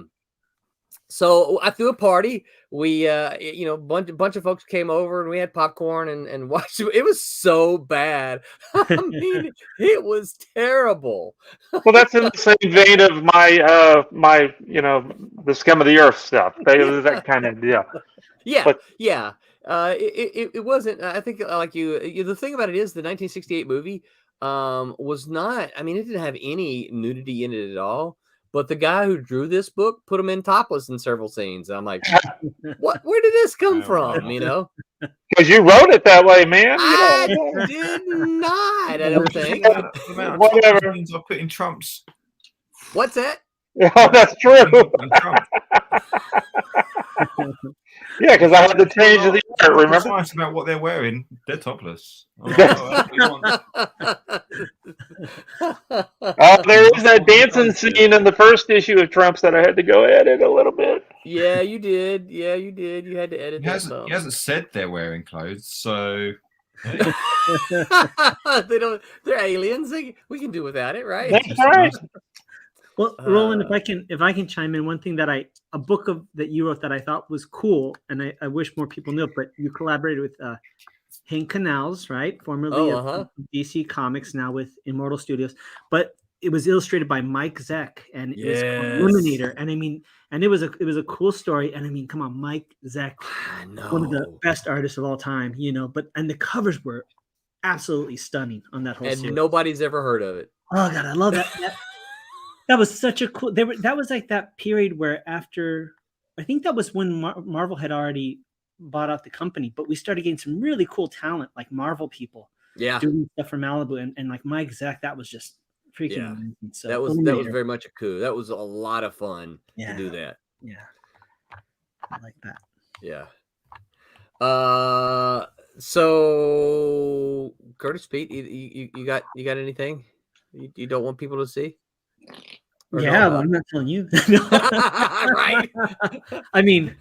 threw a party. We, bunch of folks came over, and we had popcorn and watched it. It was so bad. I mean, it was terrible. Well, that's in the same vein of my the Scum of the Earth stuff. That kind of deal. Yeah, but, yeah. It wasn't. I think like you. The thing about it is the 1968 movie was not. I mean, it didn't have any nudity in it at all. But the guy who drew this book put him in topless in several scenes. I'm like, what? Where did this come from? You know, because you wrote it that way, man. I did not. I don't think. Whatever. I've put in Trump's. What's that? Yeah, that's true. And Trump. Yeah, because I had to change the art. Remember Remember? nice about what they're wearing? They're topless. Oh, that's what you want. There is that dancing scene in the first issue of Trump's that I had to go edit a little bit. Yeah, you did. Yeah, you did. You had to edit He that hasn't, some. he hasn't said they're wearing clothes, so hey, They don't. They're aliens. We can do without it, right? That's right. Well, Roland, if I can chime in, one thing that a book that you wrote that I thought was cool, and I wish more people knew it, but you collaborated with Hank Canals, right? Formerly of DC Comics, now with Immortal Studios, but it was illustrated by Mike Zeck, and it was called Eliminator. And I mean, and it was a cool story. And I mean, come on, Mike Zeck, one of the best artists of all time, you know. And the covers were absolutely stunning on that whole and series. Nobody's ever heard of it. Oh God, I love that. That was such a cool. That was like that period where after, I think that was when Marvel had already bought out the company, but we started getting some really cool talent, like Marvel people, doing stuff for Malibu, and like Mike Zeck. That was just freaking amazing. So that was very much a coup. That was a lot of fun to do that. Yeah, I like that. Yeah. So Curtis, Pete, you got anything you don't want people to see? Yeah, well, I'm not telling you. Right. I mean,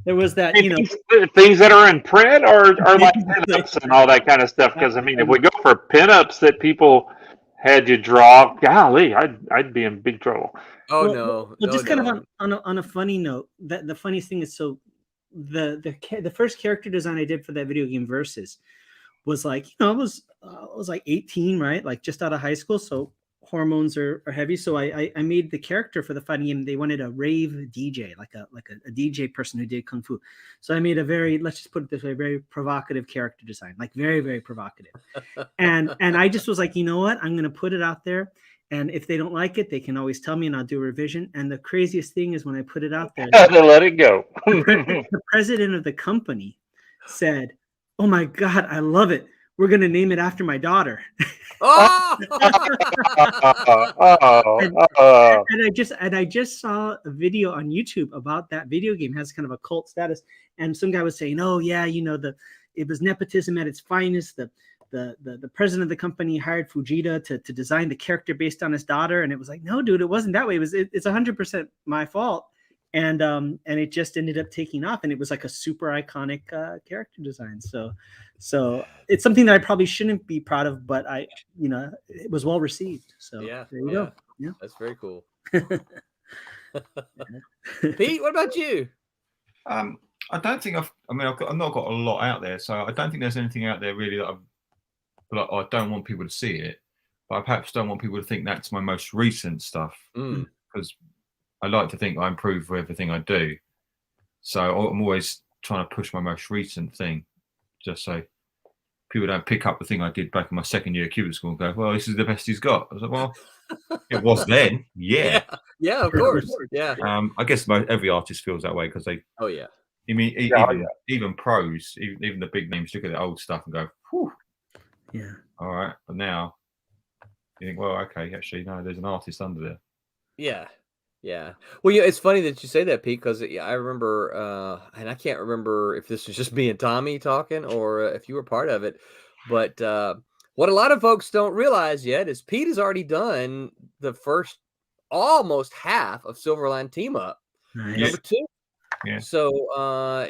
there was that, things that are in print or like pinups and all that kind of stuff. Because I mean, if we go for pinups that people had you draw, golly, I'd be in big trouble. Well, just kind of on a funny note, that the funniest thing is, so the first character design I did for that video game Versus was like, I was like 18, right? Like just out of high school, so hormones are heavy. So I made the character for the fighting game. They wanted a rave DJ, like a DJ person who did kung fu. So I made a very, let's just put it this way, very provocative character design, like very, very provocative. And I just was like, you know what? I'm going to put it out there. And if they don't like it, they can always tell me and I'll do a revision. And the craziest thing is when I put it out there, to let it go. The president of the company said, "Oh my God, I love it. We're going to name it after my daughter." And I just saw a video on YouTube about that video game. It has kind of a cult status, and some guy was saying, "Oh yeah, it was nepotism at its finest. The president of the company hired Fujita to design the character based on his daughter," and it was like, "No, dude, it wasn't that way. It's 100% my fault." And it just ended up taking off, and it was like a super iconic character design. So it's something that I probably shouldn't be proud of, but it was well received. So there you go. Yeah, that's very cool. Pete, what about you? I don't think I've not got a lot out there, so I don't think there's anything out there really that I don't want people to see it, but I perhaps don't want people to think that's my most recent stuff, because I like to think I improve with everything I do. So I'm always trying to push my most recent thing, just so people don't pick up the thing I did back in my second year at Cuban school and go, "Well, this is the best he's got." I was like, "Well, it was then, yeah, of course, yeah." I guess every artist feels that way because they. Oh yeah. I mean, even pros, even the big names look at the old stuff and go, "Whew, yeah, all right." But now you think, well, okay, actually, no, there's an artist under there. Yeah. Yeah. Well, it's funny that you say that, Pete, because I remember, and I can't remember if this was just me and Tommy talking or if you were part of it, but what a lot of folks don't realize yet is Pete has already done the first almost half of Silverline Team Up, number 2. Yeah. So,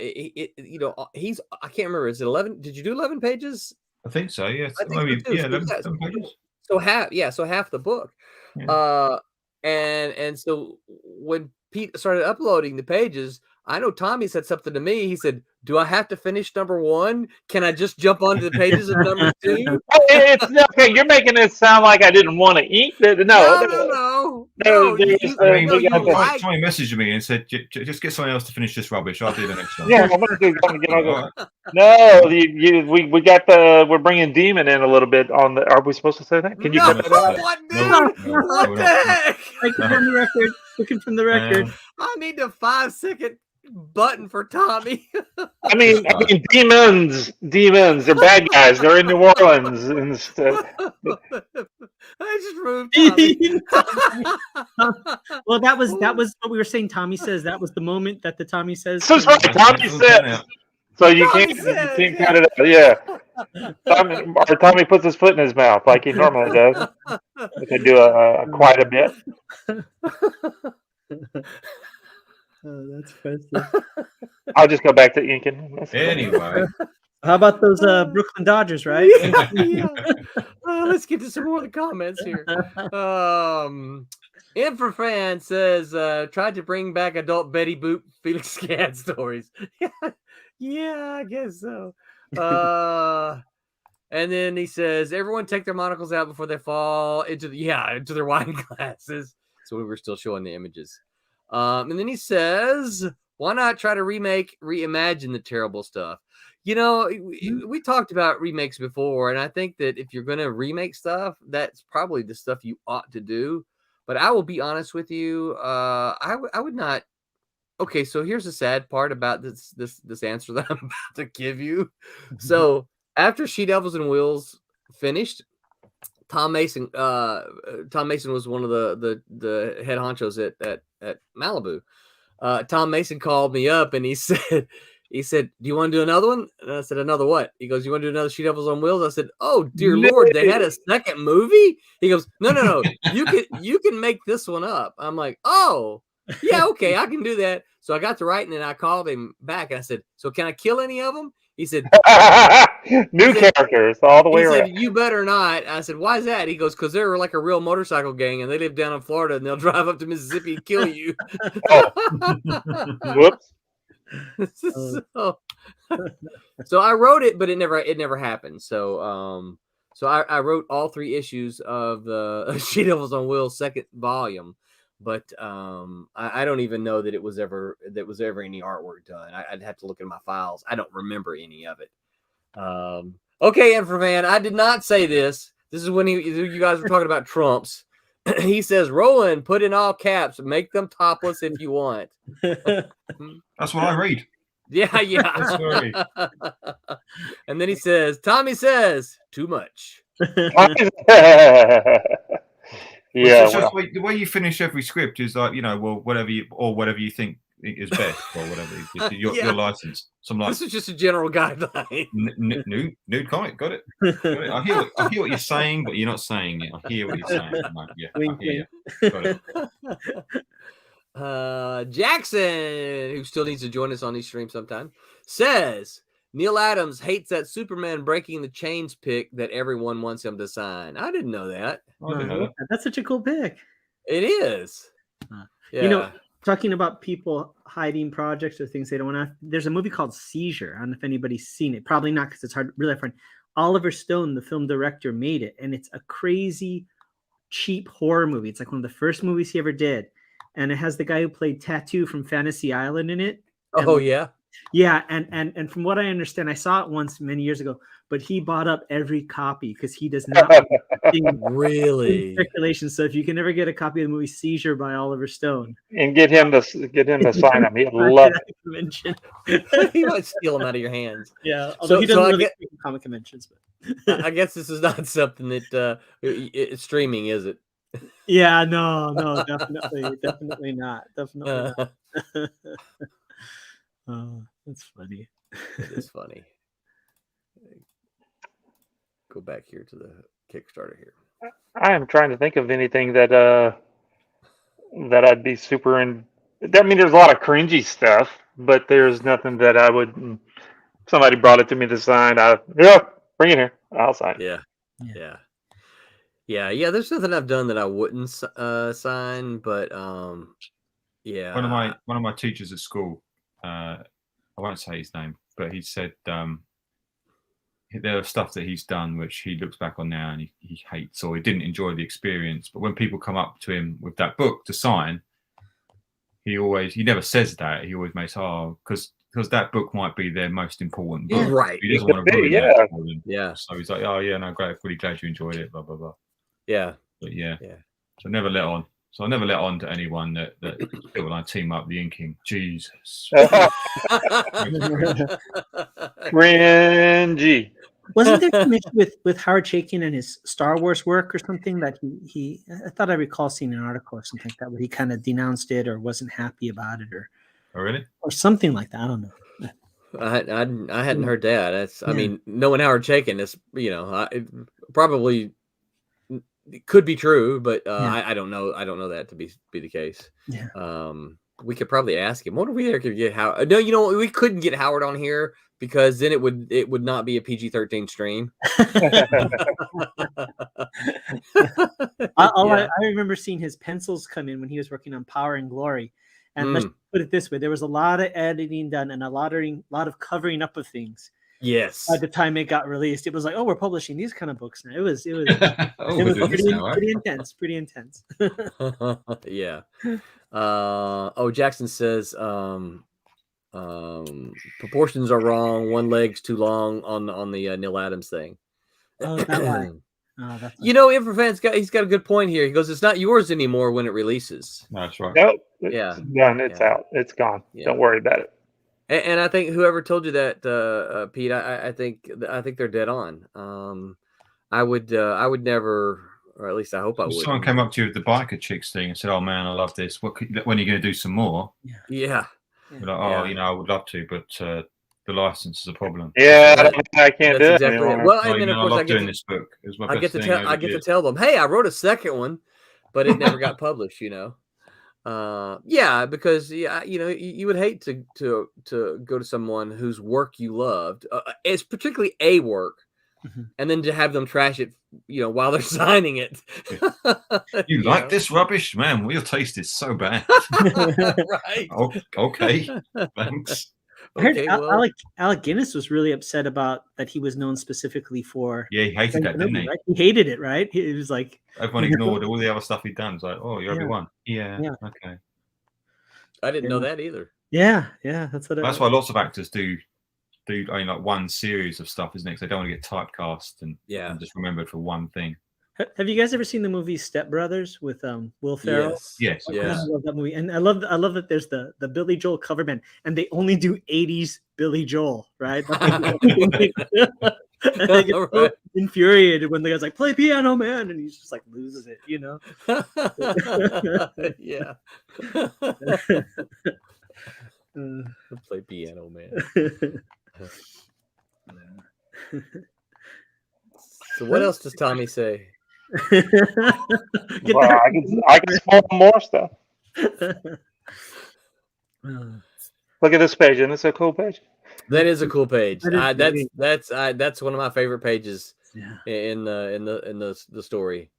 he's, I can't remember, is it 11? Did you do 11 pages? I think so. Yeah. I think so, 11 pages. So half the book. Yeah. And so when Pete started uploading the pages, I know Tommy said something to me. He said, "Do I have to finish number 1? Can I just jump onto the pages of number 2?" It's okay. You're making it sound like I didn't want to eat it. No. Tommy messaged me and said, "Just get someone else to finish this rubbish. I'll do the next one." Yeah, I'm gonna do. No, we got we're bringing Demon in a little bit on the. Are we supposed to say that? Can you cut that out? What the heck? Looking from the record. I need the 5-second button for Tommy. I mean, demons. They're bad guys. They're in New Orleans instead. I just removed Tommy. Well, that was what we were saying. Tommy says that was the moment that the Tommy says. This is right. Tommy says. So you can't cut it out. Yeah. Tommy puts his foot in his mouth like he normally does. We could do quite a bit. Oh, that's festive. I'll just go back to inking. Anyway. How about those Brooklyn Dodgers, right? Yeah. Let's get to some more of the comments here. Infrafan says, tried to bring back adult Betty Boop Felix Gad stories. Yeah, I guess so. And then he says, everyone take their monocles out before they fall into their wine glasses. So we were still showing the images. And then he says, why not try to reimagine the terrible stuff? You know, we talked about remakes before, and I think that if you're going to remake stuff, that's probably the stuff you ought to do. But I will be honest with you, I would not. Okay, so here's the sad part about this answer that I'm about to give you. So after She Devils and Wheels finished, Tom Mason was one of the head honchos at Malibu. Tom Mason called me up and he said, do you want to do another one? And I said, another what? He goes, you want to do another She Devils on Wheels? I said, oh dear Lord, they had a second movie? He goes, no. You can make this one up. I'm like, oh yeah, okay, I can do that. So I got to writing and I called him back and I said, so can I kill any of them? He said, new characters all the way around. He said, you better not. I said, why is that? He goes, because they're like a real motorcycle gang and they live down in Florida and they'll drive up to Mississippi and kill you. Whoops. So I wrote it, but it never happened. So I wrote all 3 issues of the She Devils on Wheels second volume. But I don't even know that was ever any artwork done. I'd have to look in my files. I don't remember any of it. Okay, Inframan, I did not say this. This is when you guys were talking about Trumps. He says, Roland, put in all caps, make them topless if you want. That's what I read. Yeah. Sorry. And then he says, Tommy says, too much. Yeah, the way you finish every script is like, whatever you think is best or whatever. Your license. This is just a general guideline. Nude comic, got it. I hear what you're saying, but you're not saying it. I hear what you're saying. I hear you. Got it. Jackson, who still needs to join us on these streams sometime, says Neil Adams hates that Superman breaking the chains pick that everyone wants him to sign. I didn't know that. That's such a cool pick. It is. Yeah. Talking about people hiding projects or things they don't want to. There's a movie called Seizure. I don't know if anybody's seen it. Probably not because it's really hard. Oliver Stone, the film director, made it, and it's a crazy, cheap horror movie. It's like one of the first movies he ever did, and it has the guy who played Tattoo from Fantasy Island in it. Yeah, and from what I understand, I saw it once many years ago, but he bought up every copy because he does not really circulation. So if you can ever get a copy of the movie Seizure by Oliver Stone and get him to sign him, he'd love it. He might steal them out of your hands. Yeah, although he doesn't really get comic conventions. But I guess this is not something that it's streaming, is it? Yeah, no, definitely not. Oh, that's funny. It is funny. Go back here to the Kickstarter here. I am trying to think of anything that I'd be super in. I mean, there's a lot of cringy stuff, but there's nothing that I would. Somebody brought it to me to sign. Bring it here. I'll sign. Yeah. There's nothing I've done that I wouldn't sign, but yeah. One of my teachers at school. I won't say his name, but he said there are stuff that he's done which he looks back on now and he hates or he didn't enjoy the experience. But when people come up to him with that book to sign, he never says that. He always makes because that book might be their most important book. Yeah, right. He doesn't want to ruin it for them. Yeah. So he's like, oh yeah, no, great, really glad you enjoyed it. Blah blah blah. Yeah. But yeah. So never let on. So I never let on to anyone that when I team up the inking. Jesus. Cringy. Wasn't there an issue with Howard Chaykin and his Star Wars work or something that he I thought I recall seeing an article or something like that where he kind of denounced it or wasn't happy about it Oh, really? or something like that. I don't know. I hadn't heard that. That's I mean, knowing Howard Chaykin is it probably could be true, but I don't know. I don't know that to be the case. Yeah. We could probably ask him. What if we could get Howard? No, we couldn't get Howard on here because then it would not be a PG-13 stream. I remember seeing his pencils come in when he was working on Power and Glory. And let's put it this way: there was a lot of editing done and a lot of covering up of things. Yes. By the time it got released, it was like, oh, we're publishing these kind of books now. It was pretty intense. Pretty intense. Yeah. Jackson says proportions are wrong. One leg's too long on the Neil Adams thing. Oh, that line. Infrafan's he's got a good point here. He goes, "It's not yours anymore when it releases." That's right. Nope. It's done. It's out. It's gone. Yeah. Don't worry about it. And I think whoever told you that, Pete, I think they're dead on. I would never, or at least I hope I would. Someone came up to you with the biker chicks thing and said, "Oh man, I love this. When are you going to do some more?" Yeah. Like, I would love to, but the license is a problem. Yeah, I can't do it. Exactly it. Well, and then of course I love doing this book. It was my best thing I get to tell them, hey, I wrote a second one, but it never got published. Because you would hate to go to someone whose work you loved, it's particularly a work, and then to have them trash it, while they're signing it. You like this rubbish, man? Well, your taste is so bad. Right. Okay. Thanks. I heard Alec Guinness was really upset about that he was known specifically for. Yeah, he hated that, didn't he? Right? He hated it, right? He was like, everyone ignored all the other stuff he'd done. It's like, oh, you're everyone. Yeah. Okay. I didn't know that either. Yeah, that's what. That's why lots of actors do like one series of stuff, isn't it? 'Cause they don't want to get typecast and just remembered for one thing. Have you guys ever seen the movie Step Brothers with Will Ferrell? Yes. I love that movie, and I love that there's the Billy Joel cover band, and they only do 80s Billy Joel, right? I get so infuriated when the guy's like, "Play piano, man," and he's just like loses it, Yeah. Play piano, man. So what else does Tommy say? Well, I can spoil more stuff. Look at this page, and it's a cool page. That is a cool page. That's one of my favorite pages in the story.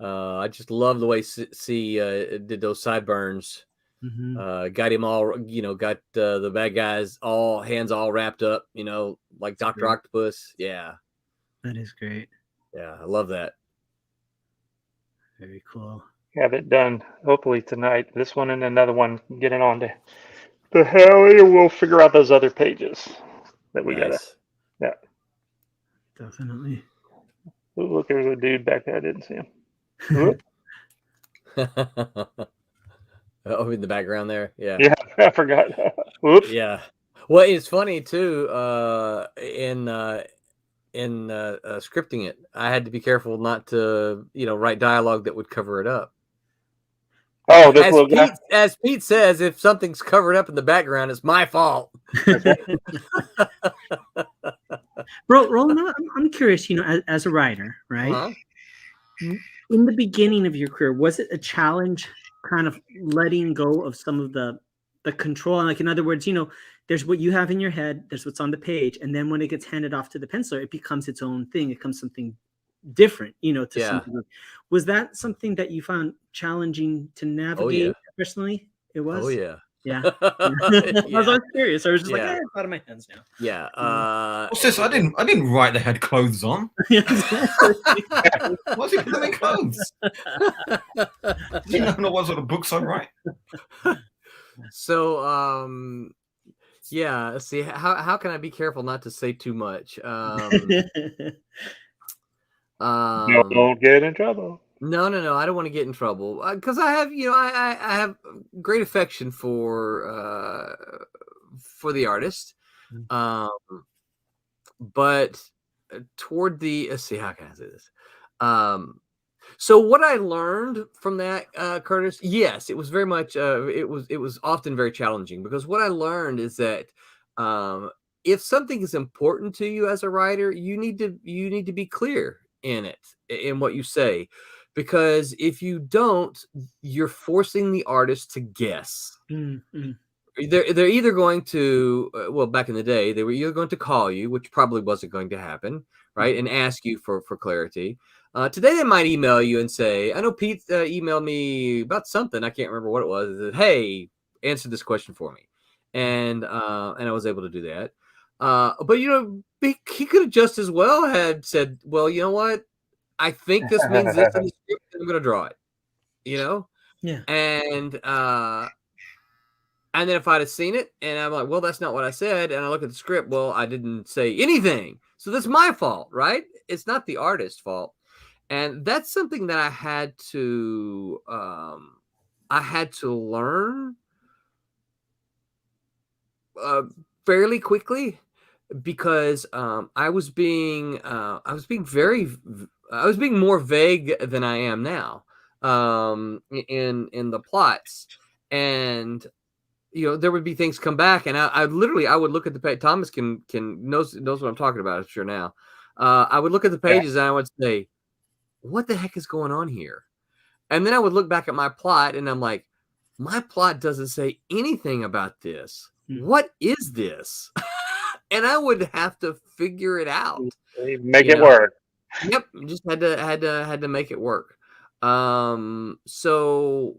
I just love the way C did those sideburns. Got him all, got the bad guys all hands all wrapped up, like Dr. Octopus. Yeah, that is great. Yeah, I love that. Very cool. Have it done hopefully tonight. This one and another one. Get it on to the hell. We'll figure out those other pages that we gotta. Yeah, definitely. Ooh, look, there's a dude back there. I didn't see him. Oh, in the background there. Yeah. Yeah, I forgot. Whoops. Yeah. Well, it's funny too. In scripting it, I had to be careful not to, write dialogue that would cover it up. Oh, this little guy. As Pete says, if something's covered up in the background, it's my fault. Roland, I'm curious. As a writer, right? Uh-huh. In the beginning of your career, was it a challenge, kind of letting go of some of the control? Like, in other words, there's what you have in your head, there's what's on the page, and then when it gets handed off to the penciler, it becomes its own thing. It becomes something different, something. Was that something that you found challenging to navigate personally? It was. Oh yeah. Yeah. I was curious. I was just like, it's out of my hands now. Yeah. What's this? I didn't write they had clothes on. What's he put them in clothes? You don't know what sort of books I write. So see, how can I be careful not to say too much? Don't get in trouble. No, no, no. I don't want to get in trouble because I have, I have great affection for the artist, um, but toward the let's see, how can I say this? So what I learned from that, Curtis, yes, it was very much. It was often very challenging because what I learned is that um, if something is important to you as a writer, you need to be clear in it in what you say, because if you don't, you're forcing the artist to guess. Mm-hmm. They're either going to well, back in the day they were either going to call you, which probably wasn't going to happen, right, and ask you for clarity. Today they might email you and say, I know Pete emailed me about something, I can't remember what it was. It said, hey, answer this question for me, and I was able to do that. But he could have just as well had said, well, you know what, I think this means this in the script, and I'm going to draw it, Yeah. and then if I'd have seen it and I'm like, well, that's not what I said, and I look at the script, well, I didn't say anything. So that's my fault, right? It's not the artist's fault. And that's something that I had to learn fairly quickly, because I was being more vague than I am now in the plots, and there would be things come back, and I would look at the page. Thomas knows what I'm talking about, I'm sure now. I would look at the pages and I would say, what the heck is going on here? And then I would look back at my plot and I'm like, my plot doesn't say anything about this. What is this? And I would have to figure it out. Make it work. Yep, just had to make it work. So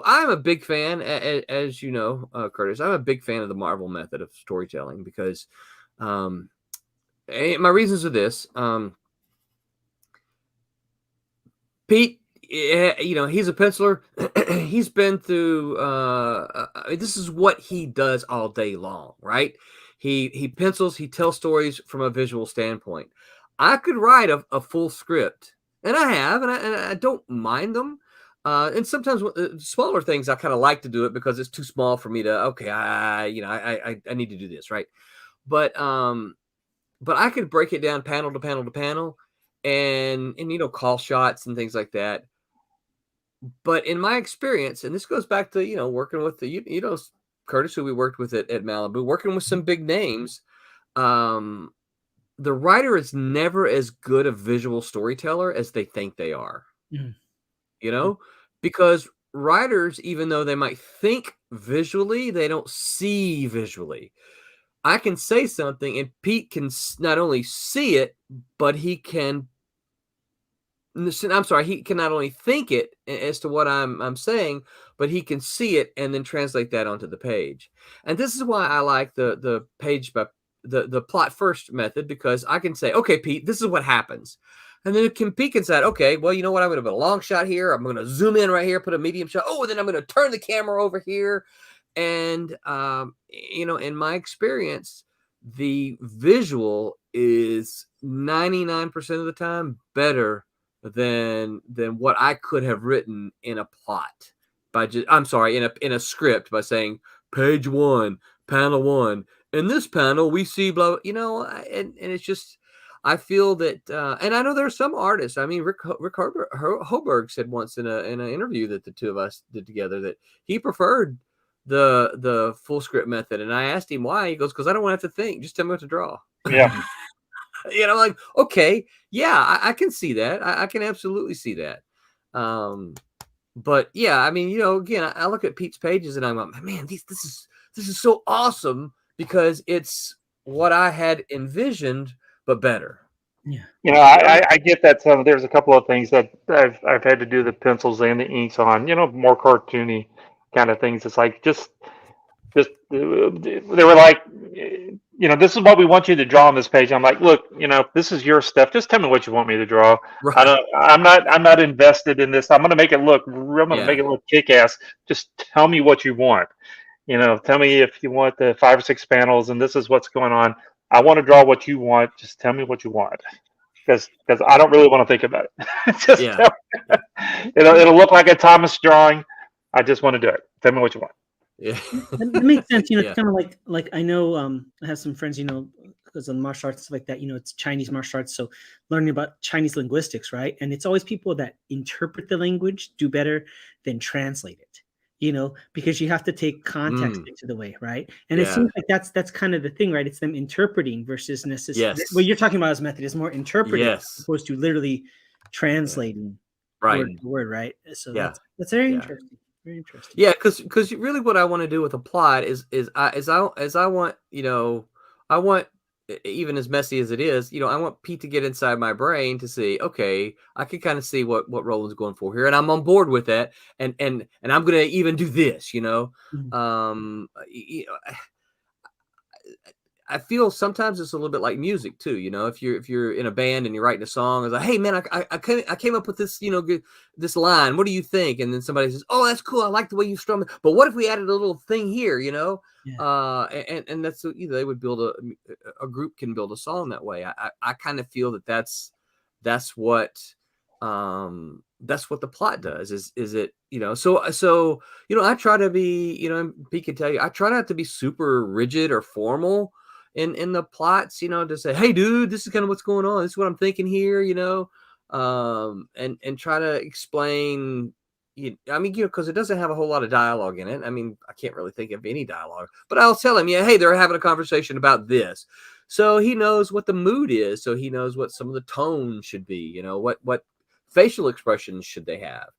I'm a big fan, as you know, Curtis. I'm a big fan of the Marvel method of storytelling because my reasons are this. Pete, he's a penciler. He's been through. This is what he does all day long, right? He pencils. He tells stories from a visual standpoint. I could write a full script, and I have, and I don't mind them. And sometimes smaller things I kind of like to do it because it's too small for me to. Okay, I need to do this, right? But I could break it down panel to panel to panel, and call shots and things like that. But in my experience, and this goes back to working with the Curtis, who we worked with at Malibu, working with some big names. The writer is never as good a visual storyteller as they think they are. Because writers, even though they might think visually, they don't see visually. I can say something and Pete can not only see it, but he can not only think it as to what I'm saying, but he can see it and then translate that onto the page. And this is why I like the page by the plot first method, because I can say, okay, Pete, this is what happens. And then Pete can say, okay, well, you know what? I'm going to put a long shot here. I'm going to zoom in right here, put a medium shot. Oh, and then I'm going to turn the camera over here. And, in my experience, the visual is 99% of the time better than what I could have written in a plot in a script by saying page 1, panel 1. In this panel, we see blah, and it's just, I feel that, and I know there are some artists. I mean, Rick Hoberg said once in an interview that the two of us did together that he preferred the full script method, and I asked him why. He goes, because I don't want to have to think. Just tell me what to draw. Yeah. Like, okay, yeah, I can see that. I can absolutely see that. But yeah, I mean, again, I look at Pete's pages and I'm like, man, this is so awesome because it's what I had envisioned, but better. Yeah. I get that. There's a couple of things that I've had to do the pencils and the inks on, more cartoony kind of things. It's like just they were like, this is what we want you to draw on this page. I'm like, look, this is your stuff. Just tell me what you want me to draw. Right. I'm not invested in this. I'm going to make it look kick-ass. Just tell me what you want. Tell me if you want the 5 or 6 panels and this is what's going on. I want to draw what you want. Just tell me what you want. because I don't really want to think about it. Just Yeah. it'll look like a Thomas drawing. I just want to do it. Tell me what you want. Yeah. That makes sense. Yeah. It's kind of like I know I have some friends, because of martial arts stuff like that. It's Chinese martial arts, so learning about Chinese linguistics, right? And it's always people that interpret the language do better than translate it. Because you have to take context into the way, right? And it Yeah. seems like that's kind of the thing, right? It's them interpreting versus necessarily. Yes. What you're talking about as method is more interpreting Yes. as opposed to literally translating Right. word to word, right? So Yeah. that's very Yeah. interesting. Very interesting. Yeah, because really what I want to do with Applied is I want, I want, even as messy as it is, I want Pete to get inside my brain to see, okay, I can kind of see what Roland's going for here, and I'm on board with that, and I'm going to even do this, Mhm. I feel sometimes it's a little bit like music too, if you're in a band and you're writing a song, it's like, hey man, I came up with this, this line. What do you think? And then somebody says, oh, that's cool. I like the way you strum it. But what if we added a little thing here, Yeah. and that's, they would build a group can build a song that way. I kind of feel that's what the plot does is it, so, I try to be, and Pete can tell you, I try not to be super rigid or formal in the plots, to say, hey dude, this is kind of what's going on. This is what I'm thinking here, and try to explain, because it doesn't have a whole lot of dialogue in it. I mean, I can't really think of any dialogue, but I'll tell him, hey, they're having a conversation about this. So he knows what the mood is. So he knows what some of the tone should be, what facial expressions should they have.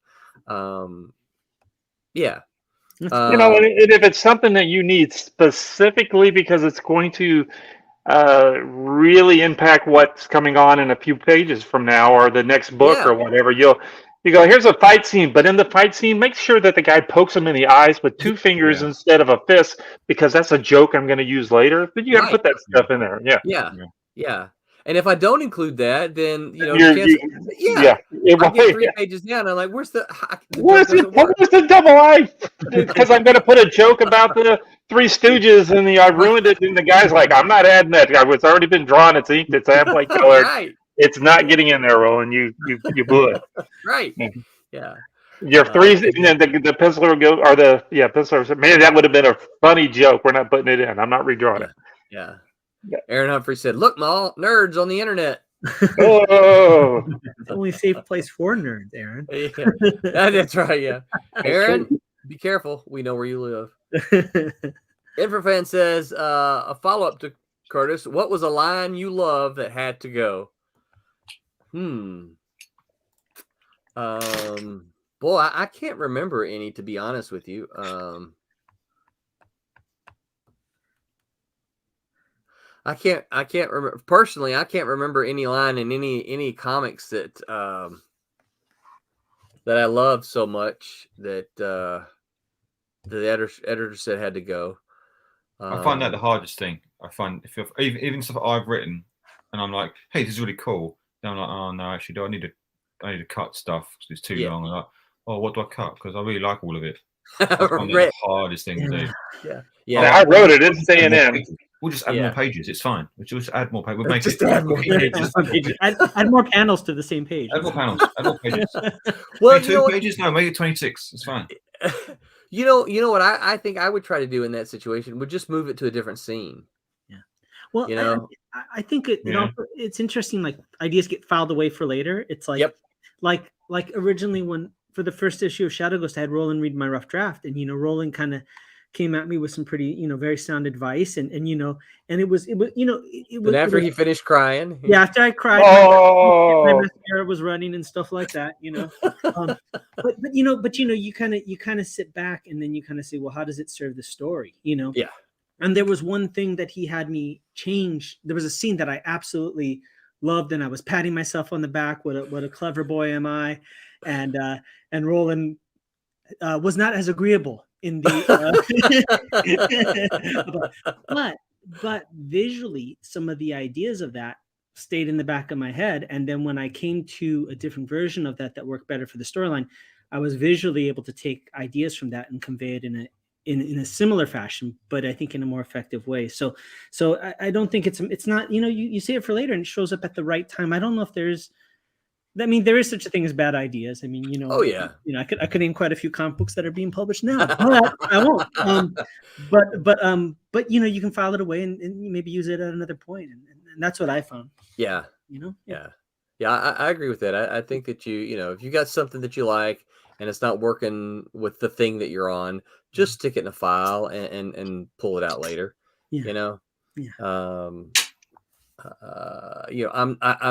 Yeah. And if it's something that you need specifically because it's going to really impact what's coming on in a few pages from now or the next book or whatever, you go, here's a fight scene, but in the fight scene, make sure that the guy pokes him in the eyes with two fingers instead of a fist, because that's a joke I'm going to use later. But you got to put that stuff in there. Yeah. And if I don't include that, then I get 3 pages down. I'm like, where's the double I? Because I'm going to put a joke about the Three Stooges and I ruined it, and the guy's like, I'm not adding that. It's already been drawn. It's inked. It's ample colored. Right. It's not getting in there, Roland. You blew it. Right. Yeah. Your three, and then the penciler will go, or penciler. Man, that would have been a funny joke. We're not putting it in. I'm not redrawing it. Yeah. Aaron Humphrey said, look, Maul, nerds on the internet. Oh, It's the only safe place for nerds, Aaron. Yeah, that's right. Yeah. Aaron, be careful. We know where you live. Infrafan says, a follow-up to Curtis. What was a line you love that had to go? Boy, I can't remember any, to be honest with you. I can't remember personally. I can't remember any line in any comics that I love so much that the editor said had to go. I find that the hardest thing. I find even stuff I've written, and I'm like, hey, this is really cool. Then I'm like, oh no, actually, I need to cut stuff because it's too long. I'm like, oh, what do I cut? Because I really like all of it. I find that the hardest thing to do. Yeah. I wrote it. It's staying in. We'll just add more pages. It's fine. We'll just add more pages. We'll make just it. Add more pages. Add more panels to the same page. Add more panels. Add more pages. Well, make 2 pages. No, make it 26. It's fine. You know what I think I would try to do in that situation would just move it to a different scene. Yeah. Well, I think it's interesting. Like ideas get filed away for later. It's like, like originally when for the first issue of Shadow Ghost, I had Roland read my rough draft, and Roland kind of came at me with some pretty very sound advice, and it was But after he finished crying, after I cried, my mascara was running and stuff like that, but you kind of sit back and then you kind of say, well, how does it serve the story, And there was one thing that he had me change. There was a scene that I absolutely loved, and I was patting myself on the back. What a clever boy am I? And Roland was not as agreeable in the but visually some of the ideas of that stayed in the back of my head, and then when I came to a different version of that worked better for the storyline, I was visually able to take ideas from that and convey it in in a similar fashion, but I think in a more effective way. So I don't think it's not, you see it for later and it shows up at the right time. I don't know if there's, I mean, there is such a thing as bad ideas. I mean, Oh, yeah. I could name quite a few comic books that are being published now, but I won't. But you can file it away and maybe use it at another point, and that's what I found. Yeah. Yeah. Yeah, I agree with that. I think that if you got something that you like and it's not working with the thing that you're on, just stick it in a file and pull it out later. Yeah. I'm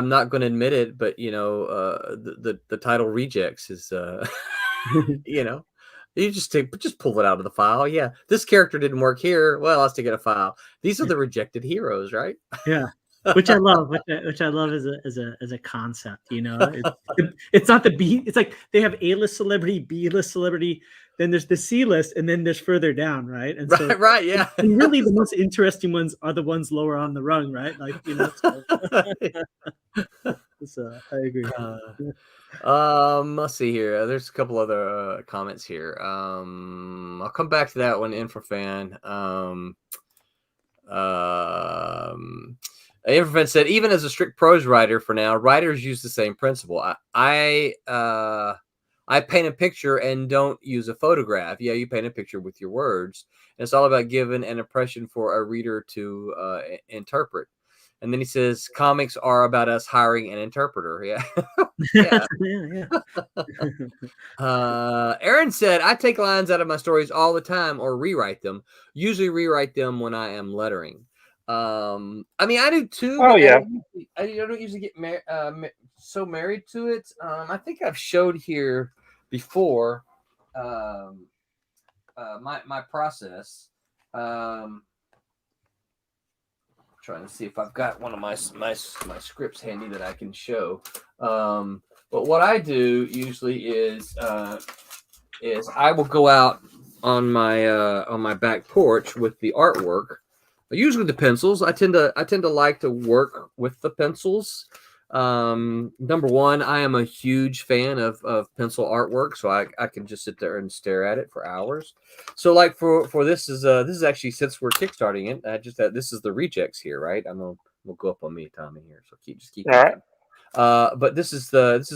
not going to admit it, but the title rejects is you just pull it out of the file. Yeah, this character didn't work here. Well, let's take it a file. These are the rejected heroes, right? Yeah. Which I love, which I love as a concept. It's not the B. It's like they have A-list celebrity, B-list celebrity, then there's the C-list, and then there's further down, right? And so, right, yeah. And really, the most interesting ones are the ones lower on the rung, right? Like so I agree. Let's see here. There's a couple other comments here. I'll come back to that one. Infrafan. Infrafan said, even as a strict prose writer for now, writers use the same principle. I paint a picture and don't use a photograph. Yeah, you paint a picture with your words. And it's all about giving an impression for a reader to interpret. And then he says, comics are about us hiring an interpreter. Yeah. Aaron said, I take lines out of my stories all the time or rewrite them. Usually rewrite them when I am lettering. I mean, I do too. Oh, yeah. I don't usually get so married to it. I think I've showed here before my process. Trying to see if I've got one of my scripts handy that I can show. But what I do usually is I will go out on my back porch with the artwork. Usually the pencils. I tend to like to work with the pencils. Number one, I am a huge fan of pencil artwork, so I can just sit there and stare at it for hours. So like for this is actually, since we're kickstarting it, this is the rejects here, right? We'll go up on me, Tommy, here. So keep all right. But this is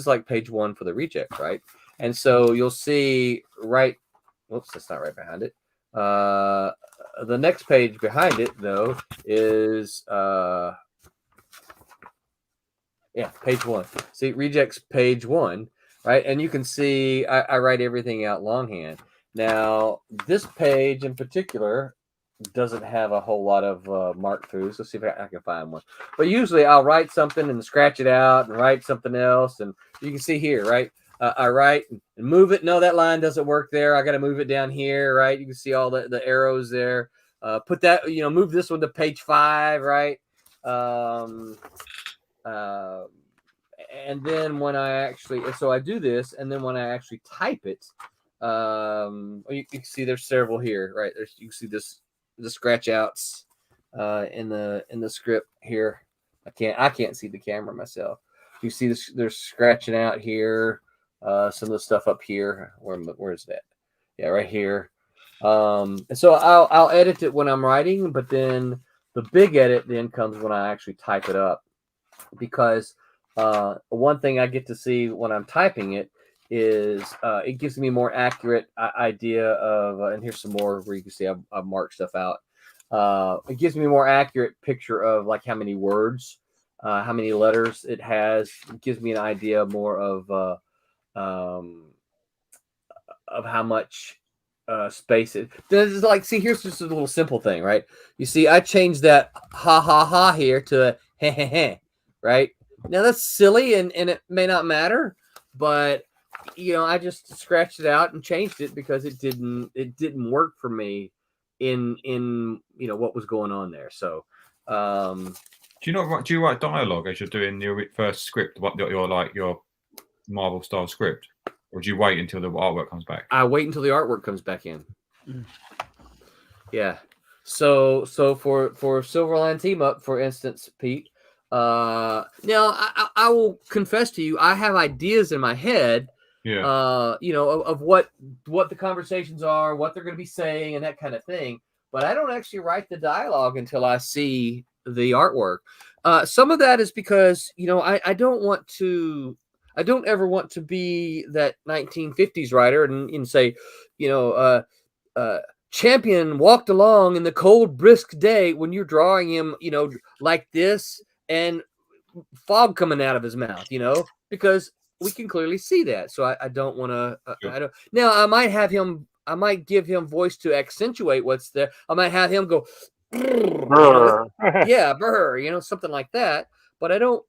like page 1 for the reject, right? And so you'll see whoops, that's not right behind it. The next page behind it though is page 1. See, rejects page 1, right? And you can see I write everything out longhand. Now, this page in particular doesn't have a whole lot of mark throughs. Let's see if I can find one. But usually I'll write something and scratch it out and write something else. And you can see here, right? I write and move it. No, that line doesn't work there. I got to move it down here, right? You can see all the arrows there. Put that, move this one to page 5, right? And then when I do this, and then when I actually type it, you can see there's several here, right? You can see the scratch outs in the script here. I can't see the camera myself. You see this, there's scratching out here. Some of the stuff up here. Where's that? Yeah, right here. And so I'll edit it when I'm writing, but then the big edit then comes when I actually type it up, because one thing I get to see when I'm typing it is it gives me more accurate idea of, and here's some more where you can see I've marked stuff out. It gives me a more accurate picture of like how many words, how many letters it has. It gives me an idea more of how much space it does. Like, see, here's just a little simple thing, right? You see, I changed that ha ha ha here to a heh heh heh, right? Now that's silly and it may not matter, but I just scratched it out and changed it because it didn't work for me in what was going on there. So do you write dialogue as you're doing your first script, your Marvel style script, or do you wait until the artwork comes back? I wait until the artwork comes back in. Yeah. So for Silverline Team Up, for instance, Pete, now I will confess to you, I have ideas in my head, Yeah. Of what the conversations are, what they're going to be saying, and that kind of thing. But I don't actually write the dialogue until I see the artwork. Some of that is because I don't ever want to be that 1950s writer and say, champion walked along in the cold, brisk day, when you're drawing him, like this, and fog coming out of his mouth, because we can clearly see that. So I don't want to. I don't. Now I might give him voice to accentuate what's there. I might have him go, Brr. yeah, brr, something like that. But I don't.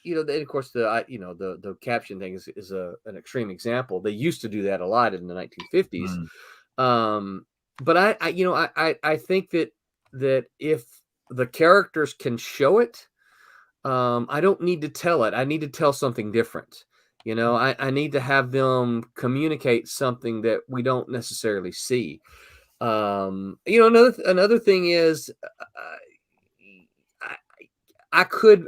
Then of course the caption thing is an extreme example. They used to do that a lot in the 1950s. But I think that if the characters can show it, I don't need to tell it. I need to tell something different. I need to have them communicate something that we don't necessarily see. Another thing is, I could,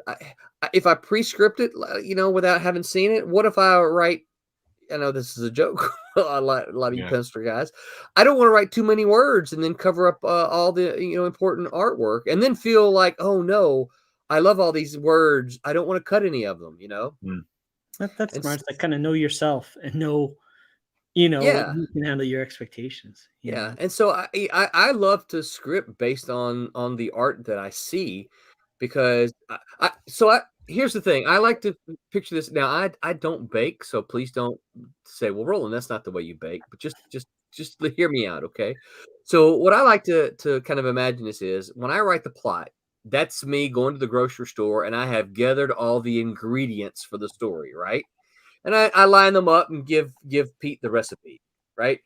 if I pre-script it, without having seen it. What if I write? I know this is a joke. a lot of you penciler guys. I don't want to write too many words and then cover up all the important artwork, and then feel like, oh no, I love all these words, I don't want to cut any of them. That's smart. It's like kind of know yourself and know, what you can handle your expectations. Yeah. And so I love to script based on the art that I see, because here's the thing. I like to picture this. Now I don't bake, so please don't say, well, Roland, that's not the way you bake, but just hear me out. Okay. So what I like to kind of imagine this is, when I write the plot, that's me going to the grocery store and I have gathered all the ingredients for the story, right? And I line them up and give Pete the recipe, right?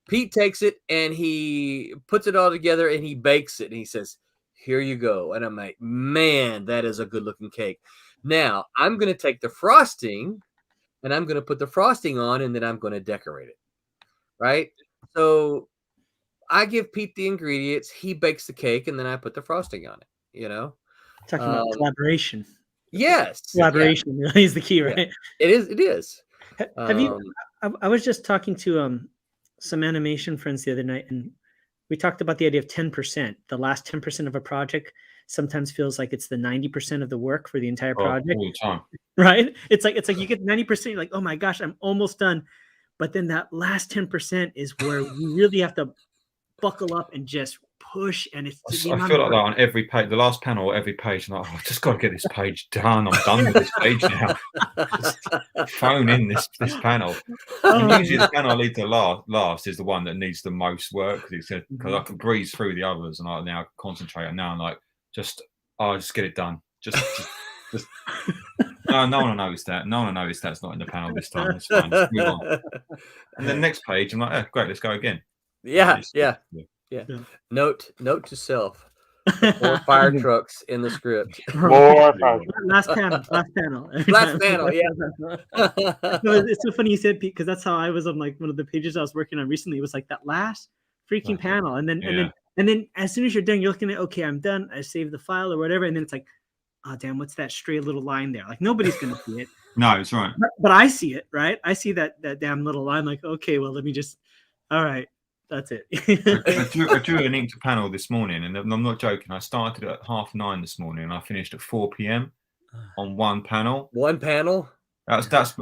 Pete takes it and he puts it all together and he bakes it and he says, here you go. And I'm like, man, that is a good looking cake. Now I'm going to take the frosting and I'm going to put the frosting on, and then I'm going to decorate it. Right. So I give Pete the ingredients, he bakes the cake, and then I put the frosting on it, Talking about collaboration. Yes. Collaboration really is the key, right? Yeah. It is. Have you, I was just talking to some animation friends the other night, and we talked about the idea of 10%. The last 10% of a project sometimes feels like it's the 90% of the work for the entire project. All the time. Right? It's like you get 90%, you're like, oh my gosh, I'm almost done. But then that last 10% is where you really have to buckle up and just push. And it's I feel like that on every page, the last panel, every page, I'm like, oh, I've just got to get this page done. I'm done with this page now. Just phone in this panel. And usually the panel I leave to last is the one that needs the most work, because I can breeze through the others and I now concentrate. And now I'm like, just get it done. Just no one will notice that. No one will notice that's not in the panel this time. It's fine. Just move on. And then next page, I'm like, great, let's go again. Yeah. Note to self: 4 fire trucks in the script. More last panel. Last panel. Yeah. It's so funny you said, Pete, because that's how I was on like one of the pages I was working on recently. It was like that last freaking panel, and then as soon as you're done, you're looking at, okay, I'm done. I saved the file or whatever, and then it's like, oh damn, what's that stray little line there? Like nobody's gonna see it. No, it's right. But I see it, right? I see that damn little line. Like, okay, well, let me just. All right. That's it. I drew an inked panel this morning, and I'm not joking. I started at 9:30 this morning, and I finished at 4 p.m. on one panel. One panel. That's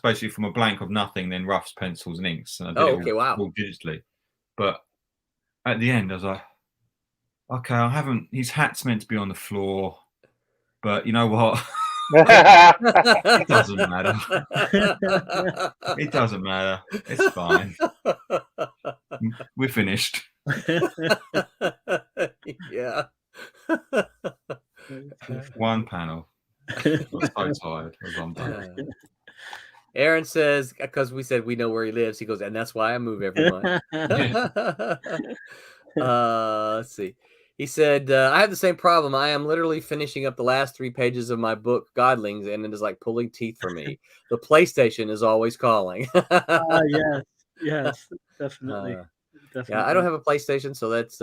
basically from a blank of nothing, then roughs, pencils, and inks. And I did it all digitally. But at the end, I was like, okay, his hat's meant to be on the floor, but you know what? It doesn't matter. It doesn't matter. It's fine. We're finished. Yeah. One panel. I was so tired. I'm done. Aaron says, because we said we know where he lives, he goes, and that's why I move every month. Let's see. He said, I have the same problem. I am literally finishing up the last 3 pages of my book, Godlings, and it is like pulling teeth for me. The PlayStation is always calling. Yes, definitely. Yeah, I don't have a PlayStation, so that's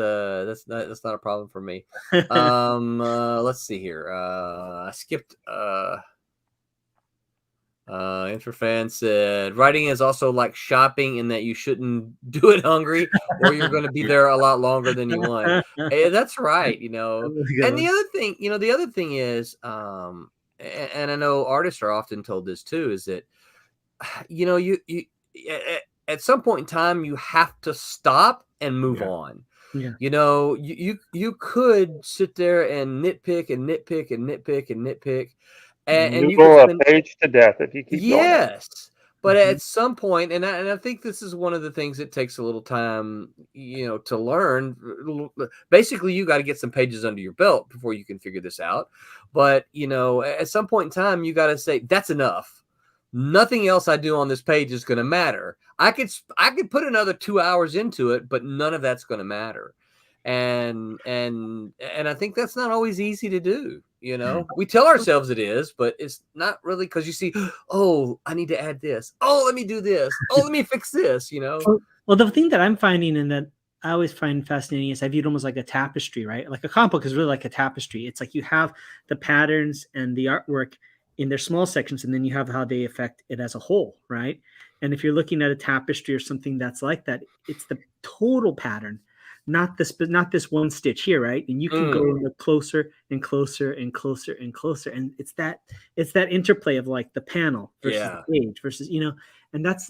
not a problem for me. Let's see here. I skipped. Infrafan said, writing is also like shopping in that you shouldn't do it hungry or you're going to be there a lot longer than you want. That's right, you know. And the other thing is, and I know artists are often told this too, is that, you know, you at some point in time, you have to stop and move on. Yeah. You know, you could sit there and nitpick and nitpick and nitpick and nitpick. And you Noodle could a spend, page to death if you keep going. yes, but Mhm. at some point, and I think this is one of the things that takes a little time, you know, to learn. Basically, you got to get some pages under your belt before you can figure this out. But you know, at some point in time, you got to say that's enough. Nothing else I do on this page is going to matter. I could put another 2 hours into it, but none of that's going to matter. And I think that's not always easy to do. You know, we tell ourselves it is, but it's not really, because you see, oh, I need to add this. Oh, let me do this. Oh, let me fix this. You know. Well, the thing that I'm finding and that I always find fascinating is I view it almost like a tapestry, right? Like a comic book is really like a tapestry. It's like you have the patterns and the artwork in their small sections, and then you have how they affect it as a whole, right? And if you're looking at a tapestry or something that's like that, it's the total pattern, not this one stitch here, right? And you can go and look closer and closer and closer and closer, and it's that interplay of like the panel versus the page versus, you know, and that's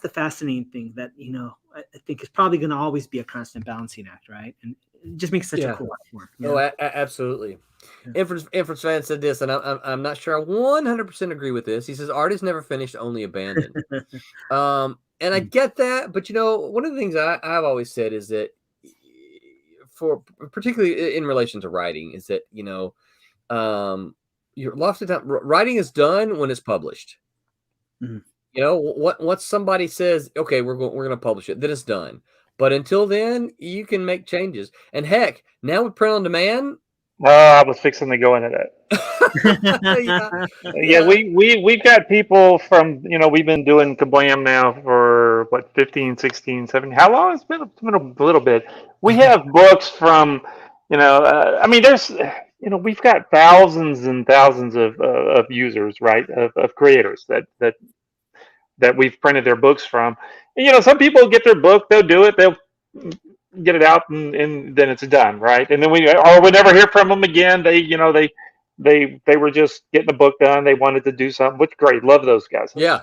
the fascinating thing that, you know, I think is probably going to always be a constant balancing act, right? And it just makes such a cool art form. You know? Absolutely. Inference fan said this, and I'm not sure I 100% agree with this. He says, art is never finished, only abandoned. And I get that, but you know, one of the things I've always said is that, for particularly in relation to writing, is that, you know, you're lost of time. Writing is done when it's published. Mm-hmm. You know, once somebody says, okay, we're going to publish it, then it's done. But until then, you can make changes. And heck, now with print on demand. I was fixing to go into that. Yeah, we've got people from, you know, we've been doing Kablam now for what, 15, 16, 17. How long? It's been a little bit. We have books from, you know, I mean, there's, you know, we've got thousands and thousands of users, right? Of creators that we've printed their books from. And, you know, some people get their book, they'll do it, they'll get it out, and then it's done, right? And then we never hear from them again. They, you know, they were just getting the book done. They wanted to do something, which great, love those guys. Yeah.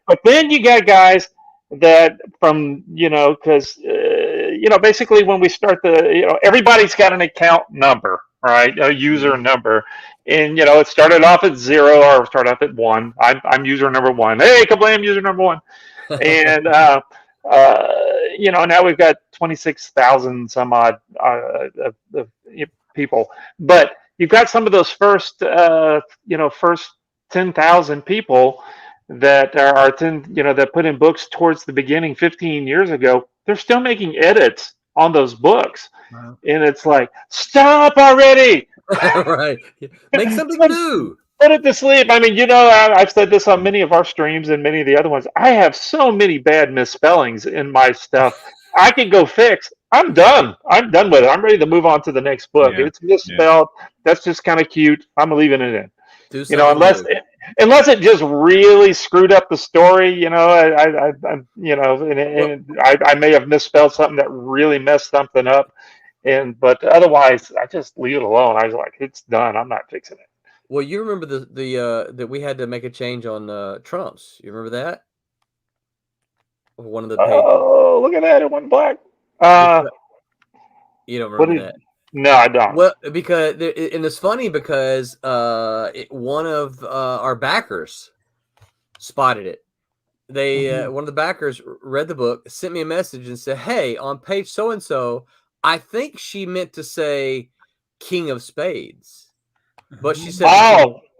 But then you got guys that from, you know, because you know, basically when we start you know, everybody's got an account number, right? A user number. And, you know, it started off at 0 or started off at 1. I'm user number 1. Hey, Kablam, user number 1. And, you know, now we've got 26,000 some odd people. But you've got some of those first 10,000 people that are 10, you know, that put in books towards the beginning 15 years ago. They're still making edits on those books. Wow. And it's like, stop already. Right. Make something new. Put it to sleep. I mean, you know, I've said this on many of our streams and many of the other ones. I have so many bad misspellings in my stuff. I can go fix. I'm done. I'm done with it. I'm ready to move on to the next book. If it's misspelled, that's just kind of cute. I'm leaving it in. You know, unless it just really screwed up the story. You know, I you know, and I may have misspelled something that really messed something up. But otherwise, I just leave it alone. I was like, it's done. I'm not fixing it. Well, you remember the that we had to make a change on Trump's. You remember that? One of the pages. Oh, look at that! It went black. You don't remember that? No, I don't. Well, because and it's funny because one of our backers spotted it. They one of the backers read the book, sent me a message, and said, "Hey, on page so and so, I think she meant to say King of Spades, but she said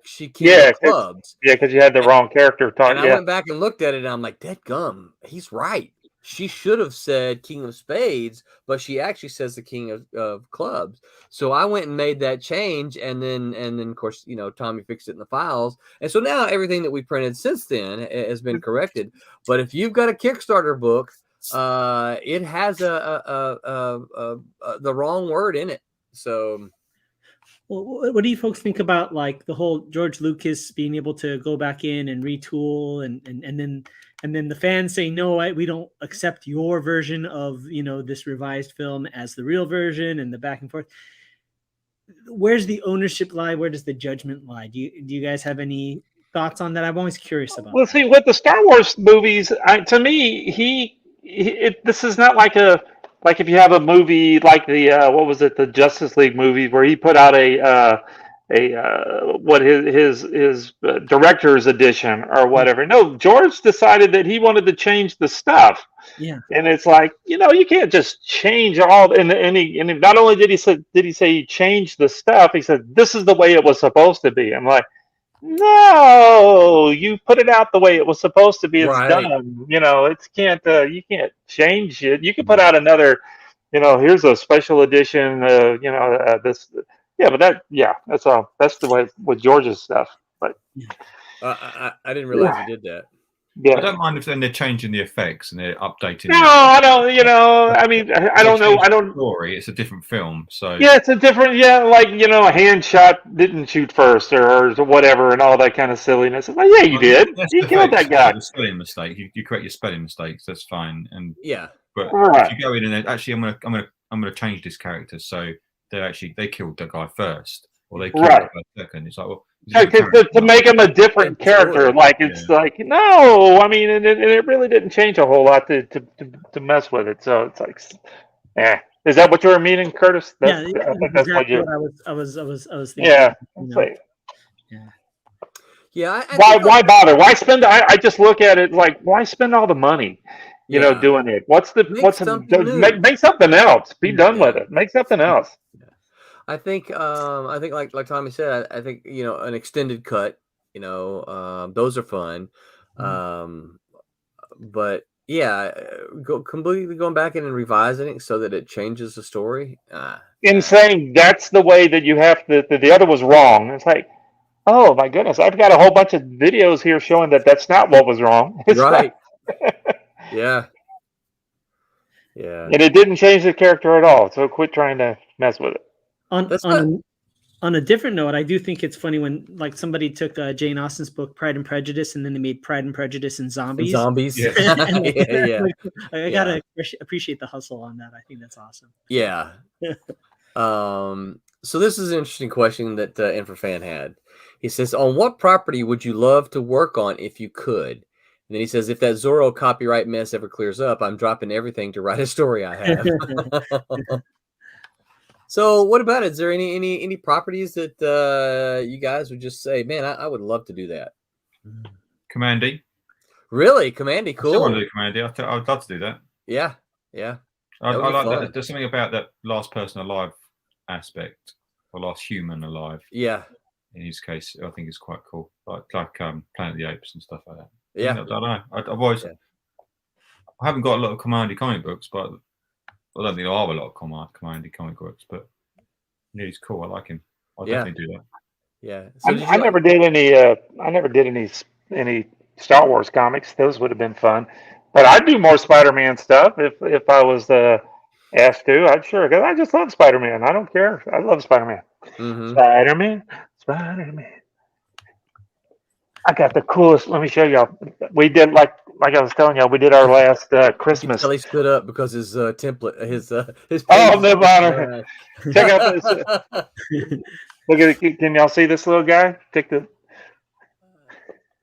she King of Clubs." Yeah, because you had the wrong character talking. And I went back and looked at it, and I'm like, "Dadgum, he's right. She should have said King of Spades, but she actually says the King of Clubs." So I went and made that change, and then of course, you know, Tommy fixed it in the files, and so now everything that we printed since then has been corrected. But if you've got a Kickstarter book, it has the wrong word in it. So Well, what do you folks think about like the whole George Lucas being able to go back in and retool, and then the fans saying no, we don't accept your version of this revised film as the real version, and the back and forth. Where's the ownership lie? Where does the judgment lie? Do you guys have any thoughts on that? I'm always curious about. Well, see, with the Star Wars movies, to me, this is not like if you have a movie like the what was it, the Justice League movie, where he put out what his director's edition or whatever. No, George decided that he wanted to change the stuff. Yeah. And it's like, you can't just change all. And not only did he say he changed the stuff, he said this is the way it was supposed to be. I'm like, no, you put it out the way it was supposed to be. It's Right. done. You can't change it. You can put out another, here's a special edition. This. Yeah, but that's all. That's the way with George's stuff. But I didn't realize you did that. yeah. I don't mind if then they're changing the effects and they're updating. No, I don't. I mean, I don't know. I don't. Story. It's a different film, so Yeah, it's a different. Yeah, like a hand shot didn't shoot first or whatever, and all that kind of silliness. Like, yeah, you did. That's You the killed that effects. guy. The spelling mistake. You correct your spelling mistakes. That's fine. And Yeah. but Right. if you go in and actually, I'm gonna change this character, so they killed the guy first, or they killed Right. the guy second. It's like, well, it's a different To character. make him a different character, like it's like no, I mean, and it really didn't change a whole lot to mess with it. So it's like, is that what you were meaning, Curtis? Yeah, I think that's exactly what what I was thinking. Yeah. you It's know. like, Yeah. why bother? Why spend? I just look at it like, why spend all the money? Doing it. Make something new. Make something else. Be done Yeah. with it. Make something else. I think like Tommy said, I think an extended cut, those are fun. But yeah, completely going back in and revising it so that it changes the story. In saying that's the way that you have to, the other was wrong. It's like, oh my goodness, I've got a whole bunch of videos here showing that that's not what was wrong. It's Right. not. Yeah. Yeah. And it didn't change the character at all. So quit trying to mess with it. On a different note, I do think it's funny when like somebody took Jane Austen's book Pride and Prejudice, and then they made Pride and Prejudice and Zombies. Yeah. Yeah. I gotta appreciate the hustle on that. I think that's awesome. Yeah. So this is an interesting question that Infrafan had. He says, on what property would you love to work on if you could? And then he says, if that Zorro copyright mess ever clears up, I'm dropping everything to write a story I have. So what about it? Is there any properties that you guys would just say, man, I would love to do that? Commandy. Really? Commandy, I still cool. want to do Commandy. I would love to do that. Yeah. I That would be like fun. that. There's something about that last person alive aspect, or last human alive. Yeah. In his case, I think it's quite cool. Like Planet of the Apes and stuff like that. Yeah. I don't know. I've always. Yeah. I haven't got a lot of Commandy comic books, but I don't think there are a lot of Commandy comic books. But yeah, he's cool. I like him. I'll Yeah. definitely do that. Yeah. So did you I never did any. I never did any Star Wars comics. Those would have been fun. But I'd do more Spider-Man stuff if I was asked to. I'd sure, because I just love Spider-Man. I don't care. I love Spider-Man. Mhm. Spider-Man. I got the coolest. Let me show y'all. We did like I was telling y'all. We did our last Christmas. He stood up because his template, his Oh, Liv Honor. Check out this. Look at it. Can y'all see this little guy? Take the.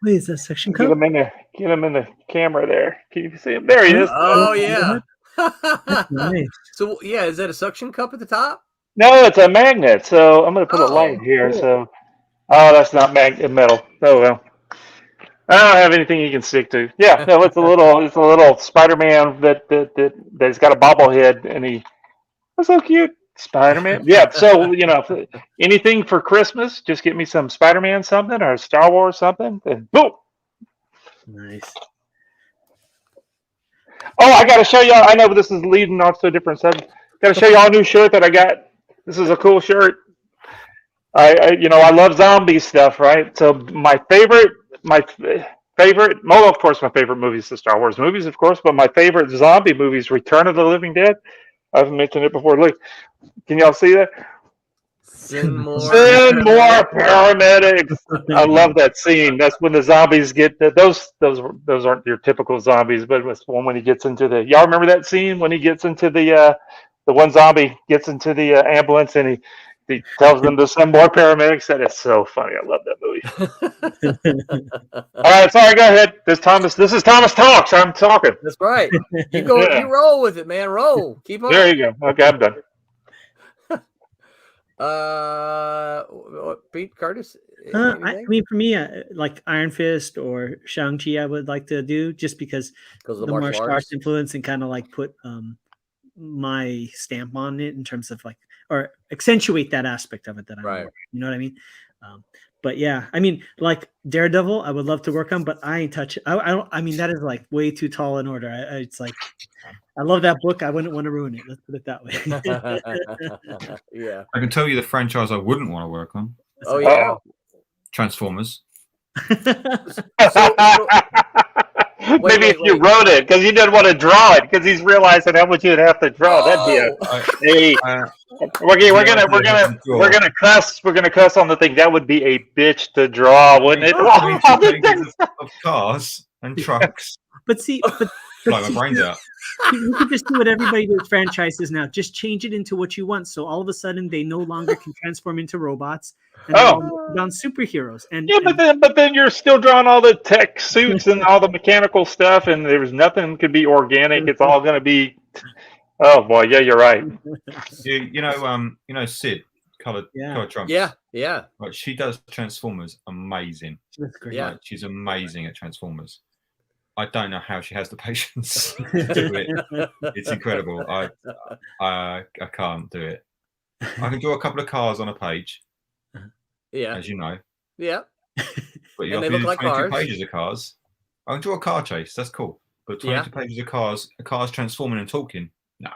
Wait, is that section Get code? him in there. Get him in the camera there. Can you see him? There he is. Oh yeah. Nice. So yeah, is that a suction cup at the top? No, it's a magnet. So I'm going to put a Oh, light here. cool. So, that's not metal. Oh well. I don't have anything you can stick to. Yeah, no, it's a little Spider-Man that's got a bobblehead, and that's so cute. Spider-Man. Yeah. So anything for Christmas, just get me some Spider-Man something or Star Wars something, and boom. Nice. Oh, I got to show y'all. I know this is leading off to a different subject. Got to show y'all a new shirt that I got. This is a cool shirt. I love zombie stuff, right? So my favorite, well, of course, my favorite movie is the Star Wars movies, of course, but my favorite zombie movie is Return of the Living Dead. I've mentioned it before. Look, can y'all see that? Send more. Send more paramedics. I love that scene. That's when the zombies get those aren't your typical zombies, but it's one when he gets into the. Y'all remember that scene when he gets into the one zombie gets into the ambulance and he tells them to send more paramedics. That is so funny. I love that movie. All right, sorry. Go ahead. This is Thomas talks. I'm talking. That's right. You go. Yeah. You roll with it, man. Roll. Keep on. There you go. Okay, I'm done. Pete, Curtis. I mean, for me, like Iron Fist or Shang-Chi, I would like to do just because Of the martial arts influence and kind of like put my stamp on it in terms of like, or accentuate that aspect of it that I Right. you know what I mean? But yeah, I mean, like Daredevil, I would love to work on, but I ain't touch it. I don't. I mean, that is like way too tall in order. It's like, I love that book. I wouldn't want to ruin it. Let's put it that way. Yeah. I can tell you the franchise I wouldn't want to work on. Oh yeah. Transformers. Maybe if you wrote it, because he didn't want to draw it, because he's realizing how much you'd have to draw. That'd be we're gonna cuss on the thing. That would be a bitch to draw, wouldn't it? Of cars and trucks. But see, Blow my brains out. You could just do what everybody does franchises now. Just change it into what you want. So all of a sudden, they no longer can transform into robots and down superheroes. And yeah, but then you're still drawing all the tech suits and all the mechanical stuff, and there's nothing could be organic. It's all going to be. Oh boy, yeah, you're right. You know Sid, colored trunks. Yeah. Right, she does Transformers amazing. That's great. Yeah. Right, she's amazing at Transformers. I don't know how she has the patience to do it. It's incredible. I can't do it. I can draw a couple of cars on a page. Yeah. As you know. Yeah. But you have to do 22 pages of cars. I can draw a car chase. That's cool. But 22 pages of cars transforming and talking. No.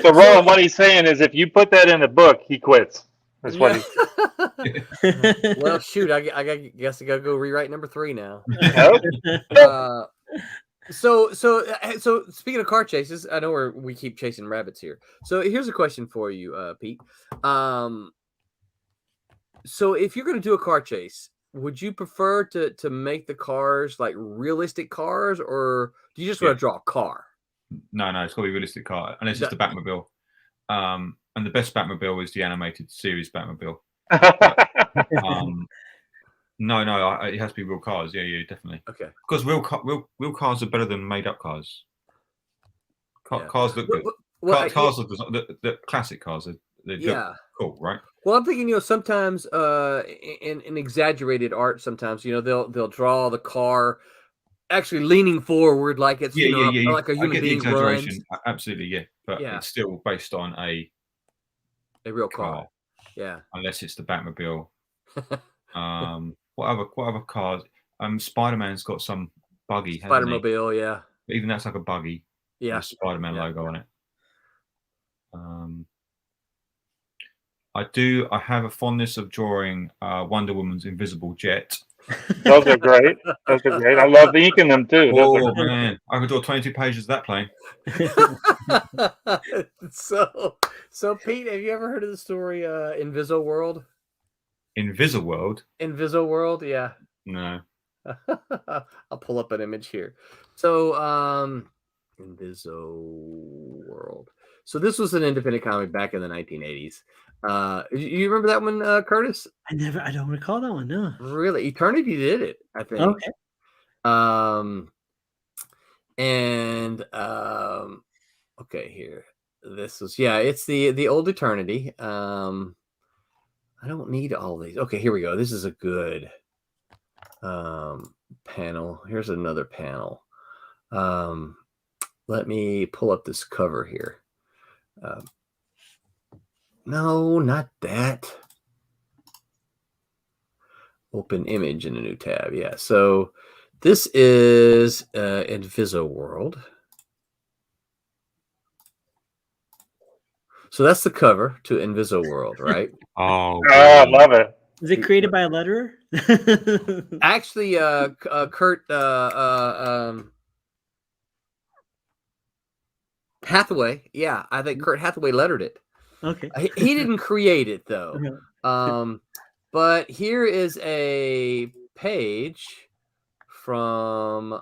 So Roland, what he's saying is, if you put that in a book, he quits. That's what he. Well, shoot, I guess I gotta go rewrite number 3 now. So speaking of car chases, I know we keep chasing rabbits here. So here's a question for you, Pete. So if you're gonna do a car chase, would you prefer to make the cars like realistic cars, or do you just want to draw a car? No, it's got to be a realistic car, unless it's the Batmobile. And the best Batmobile is the animated series Batmobile. No, it has to be real cars. Yeah, definitely. Okay. Because real cars are better than made-up cars. Cars look good. Cars look the classic cars. They look cool, right? Well, I'm thinking, sometimes in exaggerated art, sometimes they'll draw the car actually leaning forward, like it's like a human being runs. Absolutely, yeah. But it's still based on a real car. Yeah. Unless it's the Batmobile. What other cars? Spider-Man's got some buggy. Spider-Mobile, yeah. But even that's like a buggy. Yeah. With a Spider-Man logo on it. I have a fondness of drawing Wonder Woman's invisible jet. Those are great. I love the ink in them too. Oh man, I could draw 22 pages of that plane. So Pete, have you ever heard of the story Invisible World? Invisible World? Invisible World, yeah. No. I'll pull up an image here. So Invisible World. So this was an independent comic back in the 1980s. You remember that one, Curtis? I don't recall that one, no. Really? Eternity did it, I think. Okay. Okay, here. This was it's the old Eternity. I don't need all these. Okay, here we go. This is a good panel. Here's another panel. Let me pull up this cover here. No, not that. Open image in a new tab. Yeah. So this is Invisible World. So that's the cover to Invisible World, right? I love it. Is it created by a letterer? Actually, Kurt Hathaway. Yeah, I think Kurt Hathaway lettered it. Okay. He didn't create it though. But here is a page from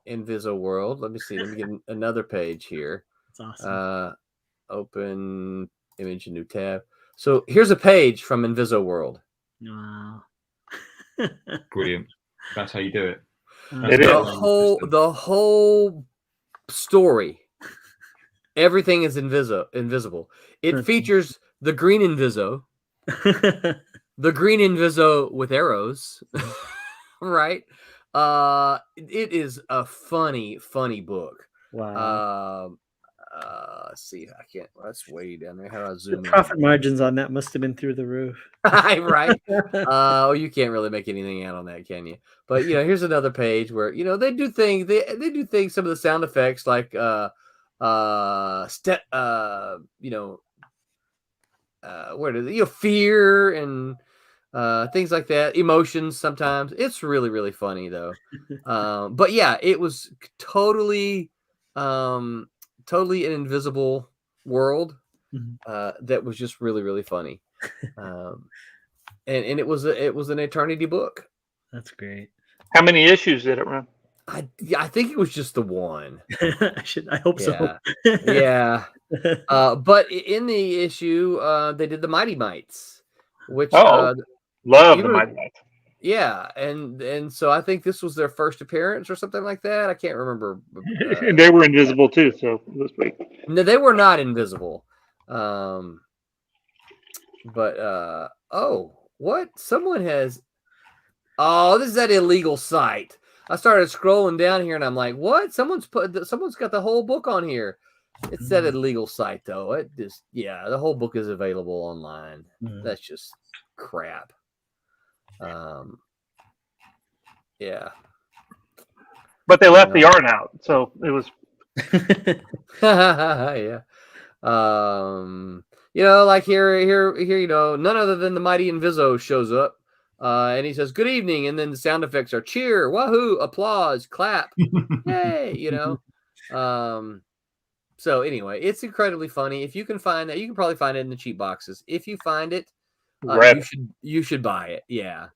Invisiworld. Let me see. Let me get another page here. That's awesome. Open image, new tab. So here's a page from Invisiworld. Wow. Brilliant. That's how you do it. It is. The whole story. Everything is invisible. It features the green Inviso, the green Inviso with arrows, right? It is a funny book. Wow. Let's see. I can't. That's way down there. How do I zoom The in? profit margins on that must have been through the roof. Right. You can't really make anything out on that, can you? But here's another page where they do things. They do things. Some of the sound effects, like what is it? Fear and things like that. Emotions. Sometimes it's really funny though. But yeah, it was totally an invisible world that was just really funny. And it was an Eternity book. That's great. How many issues did it run? I think it was just the one. I hope so. Yeah. But in the issue, they did the Mighty Mites, which love the Mighty Mites. Yeah, and so I think this was their first appearance or something like that. I can't remember. And they were invisible too, so this week. No, they were not invisible. What? Someone has. Oh, this is that illegal site. I started scrolling down here and I'm like, what? Someone's got the whole book on here. It's that illegal site though. The whole book is available online. That's just crap. Yeah. But they left the art out, so it was. Yeah. Like here, none other than the mighty Inviso shows up. And he says, "Good evening," and then the sound effects are cheer, wahoo, applause, clap, yay, So anyway, it's incredibly funny. If you can find that, you can probably find it in the cheap boxes. If you find it, you should buy it. Yeah,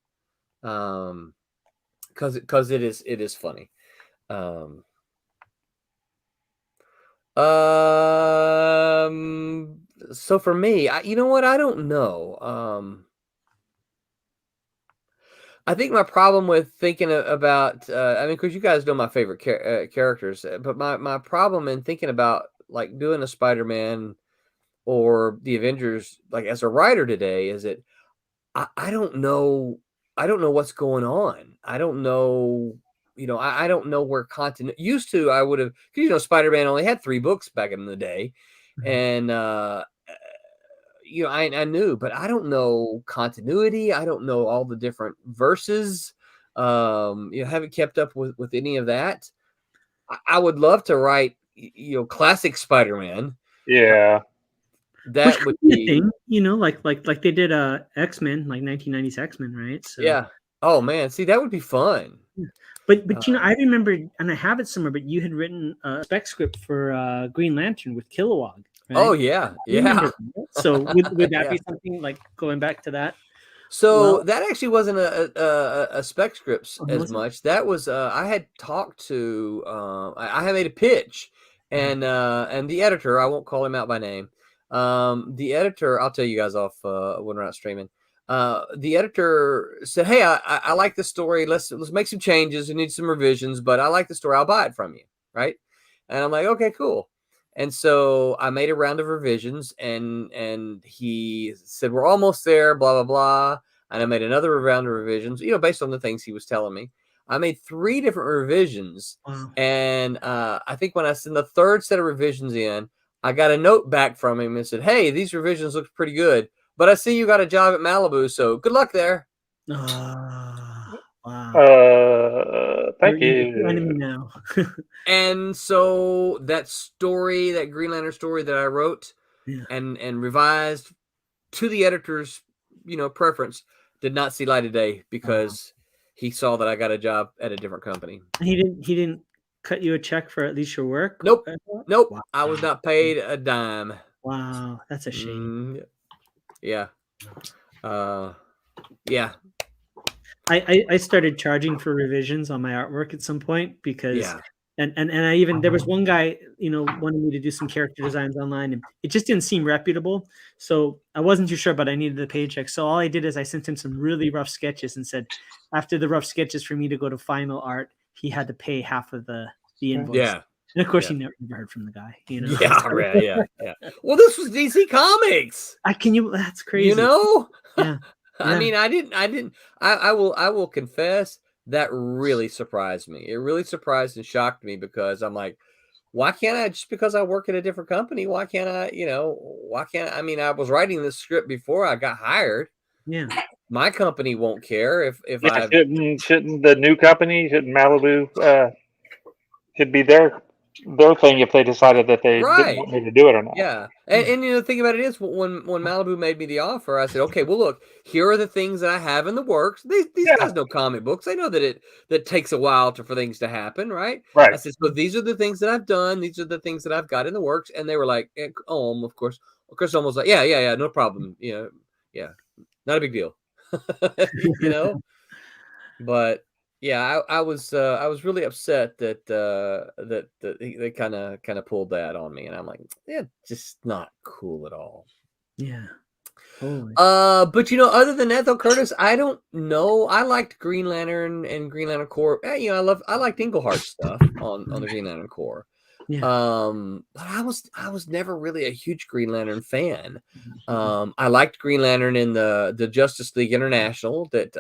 because it is funny. So for me, I don't know. I think my problem with thinking about, because you guys know my favorite characters, but my problem in thinking about like doing a Spider-Man or the Avengers, like as a writer today, is that I don't know what's going on. I don't know, I don't know where content used to. I would have, because Spider-Man only had 3 books back in the day, and I knew, but I don't know continuity. I don't know all the different verses. Haven't kept up with any of that. I would love to write, classic Spider-Man. Yeah. That would be a thing, like they did X-Men, like 1990s X-Men, right? So yeah. Oh man, see, that would be fun. But I remember, and I have it somewhere, but you had written a spec script for Green Lantern with Kilowog. Right? Oh yeah, yeah. So would that be something like going back to that? So that actually wasn't a spec script as much. That was I had talked to I had made a pitch, and the editor, I won't call him out by name. The editor, I'll tell you guys off when we're not streaming. The editor said, "Hey, I like the story. Let's make some changes. We need some revisions, but I like the story. I'll buy it from you." Right? And I'm like, "Okay, cool." And so I made a round of revisions, and he said, "We're almost there, blah, blah, blah." And I made another round of revisions, based on the things he was telling me. I made 3 different revisions. Wow. And I think when I sent the 3rd set of revisions in, I got a note back from him and said, "Hey, these revisions look pretty good, but I see you got a job at Malibu, so good luck there." Wow. Thank you. You're enemy now. And so that story, that Green Lantern story that I wrote and revised to the editor's, preference, did not see light of day because he saw that I got a job at a different company. He didn't cut you a check for at least your work? Nope. Wow. I was not paid a dime. Wow, that's a shame. Yeah. Yeah. I started charging for revisions on my artwork at some point because Yeah. and I even there was one guy, wanted me to do some character designs online, and it just didn't seem reputable. So I wasn't too sure, but I needed the paycheck. So all I did is I sent him some really rough sketches and said, after the rough sketches for me to go to final art, he had to pay half of the invoice. Yeah. And of course, Yeah. he never heard from the guy. Yeah. Well, this was DC Comics. That's crazy. Yeah. I Yeah. mean, I will confess that really surprised me. It really surprised and shocked me because I'm like, why can't I, just because I work at a different company, why can't I, I mean, I was writing this script before I got hired. Yeah. My company won't care if Yeah, I shouldn't the new company, shouldn't Malibu should be their thing if they decided that they didn't want me to do it or not. Yeah. And the thing about it is when Malibu made me the offer, I said, okay, well, look, here are the things that I have in the works. These guys know comic books. They know that takes a while for things to happen, right? Right. I said, so these are the things that I've done. These are the things that I've got in the works. And they were like, of course, almost like, yeah, no problem. Yeah, not a big deal. But yeah, I was really upset that they kind of pulled that on me, and I'm like, yeah, just not cool at all. Yeah. Totally. But other than that though, Curtis, I don't know. I liked Green Lantern and Green Lantern Corps. I liked Englehart's stuff on the Green Lantern Corps. Yeah. But I was never really a huge Green Lantern fan. I liked Green Lantern in the Justice League International that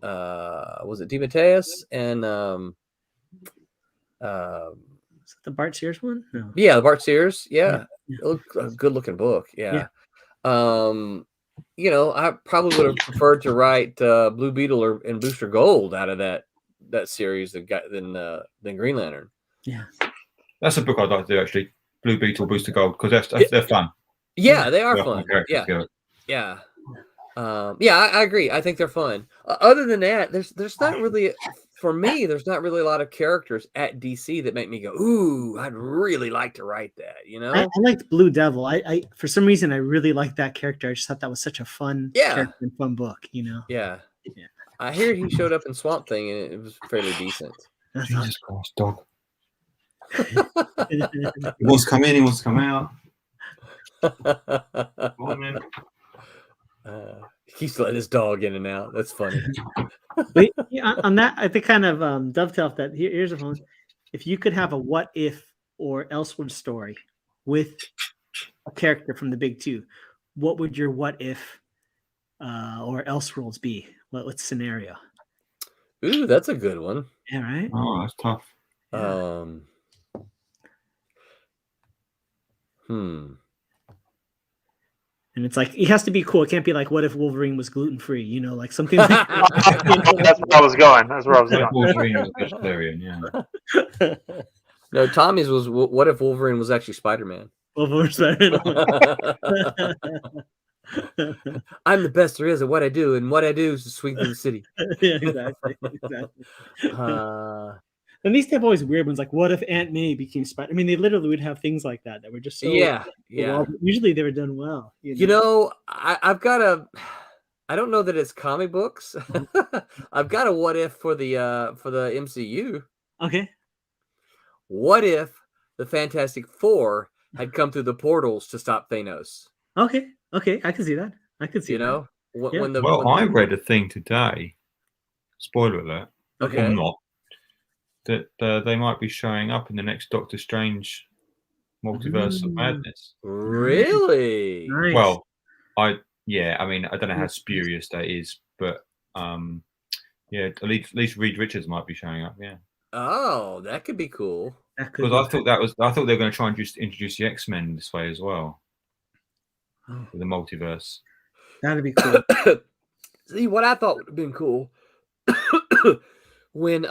was it DeMatteis and is it the Bart Sears one? No. Yeah, the Bart Sears. Yeah. Yeah. A good looking book. Yeah. I probably would have preferred to write Blue Beetle and Booster Gold out of that series than Green Lantern. Yeah. That's a book I'd like to do, actually. Blue Beetle, Booster Gold, because they're fun. Yeah, they are fun. Yeah. I agree. I think they're fun. Other than that, there's not really, for me, there's not really a lot of characters at DC that make me go, ooh, I'd really like to write that. I liked Blue Devil. I for some reason I really liked that character. I just thought that was such a fun character and fun book. Yeah. I hear he showed up in Swamp Thing and it was fairly decent. Jesus Christ, dog. He wants to come in. He wants to come out. Come on, man. He keeps letting his dog in and out. That's funny. But on that, I think kind of dovetail off that. Here's a phone. If you could have a what if or Elseworld story with a character from the big two, what would your what if or Elseworlds be? What scenario? Ooh, that's a good one. Yeah, right. Oh, that's tough. Yeah. And it's like, it has to be cool. It can't be like, what if Wolverine was gluten-free? Like something like that. That's where I was going. Wolverine was vegetarian, yeah. No, Tommy's was, what if Wolverine was actually Spider-Man? Wolverine's Spider-Man. I'm the best there is at what I do, and what I do is to swing through the city. Yeah, exactly. And these type always weird ones, like what if Aunt May became Spider? I mean, they literally would have things like that were just so well, usually they were done well. I've got I don't know that it's comic books. I've got a what if for the MCU. Okay. What if the Fantastic Four had come through the portals to stop Thanos? Okay, I can see that. I can see that. I read a thing today. Spoiler alert. Okay. Or not. That they might be showing up in the next Doctor Strange Multiverse of Madness. Really? Nice. Well, I mean, I don't know how spurious that is, but at least Reed Richards might be showing up. Yeah. Oh, that could be cool. Because I thought they were going to try and just introduce the X-Men this way as well. Oh. The multiverse. That'd be cool. See, what I thought would have been cool when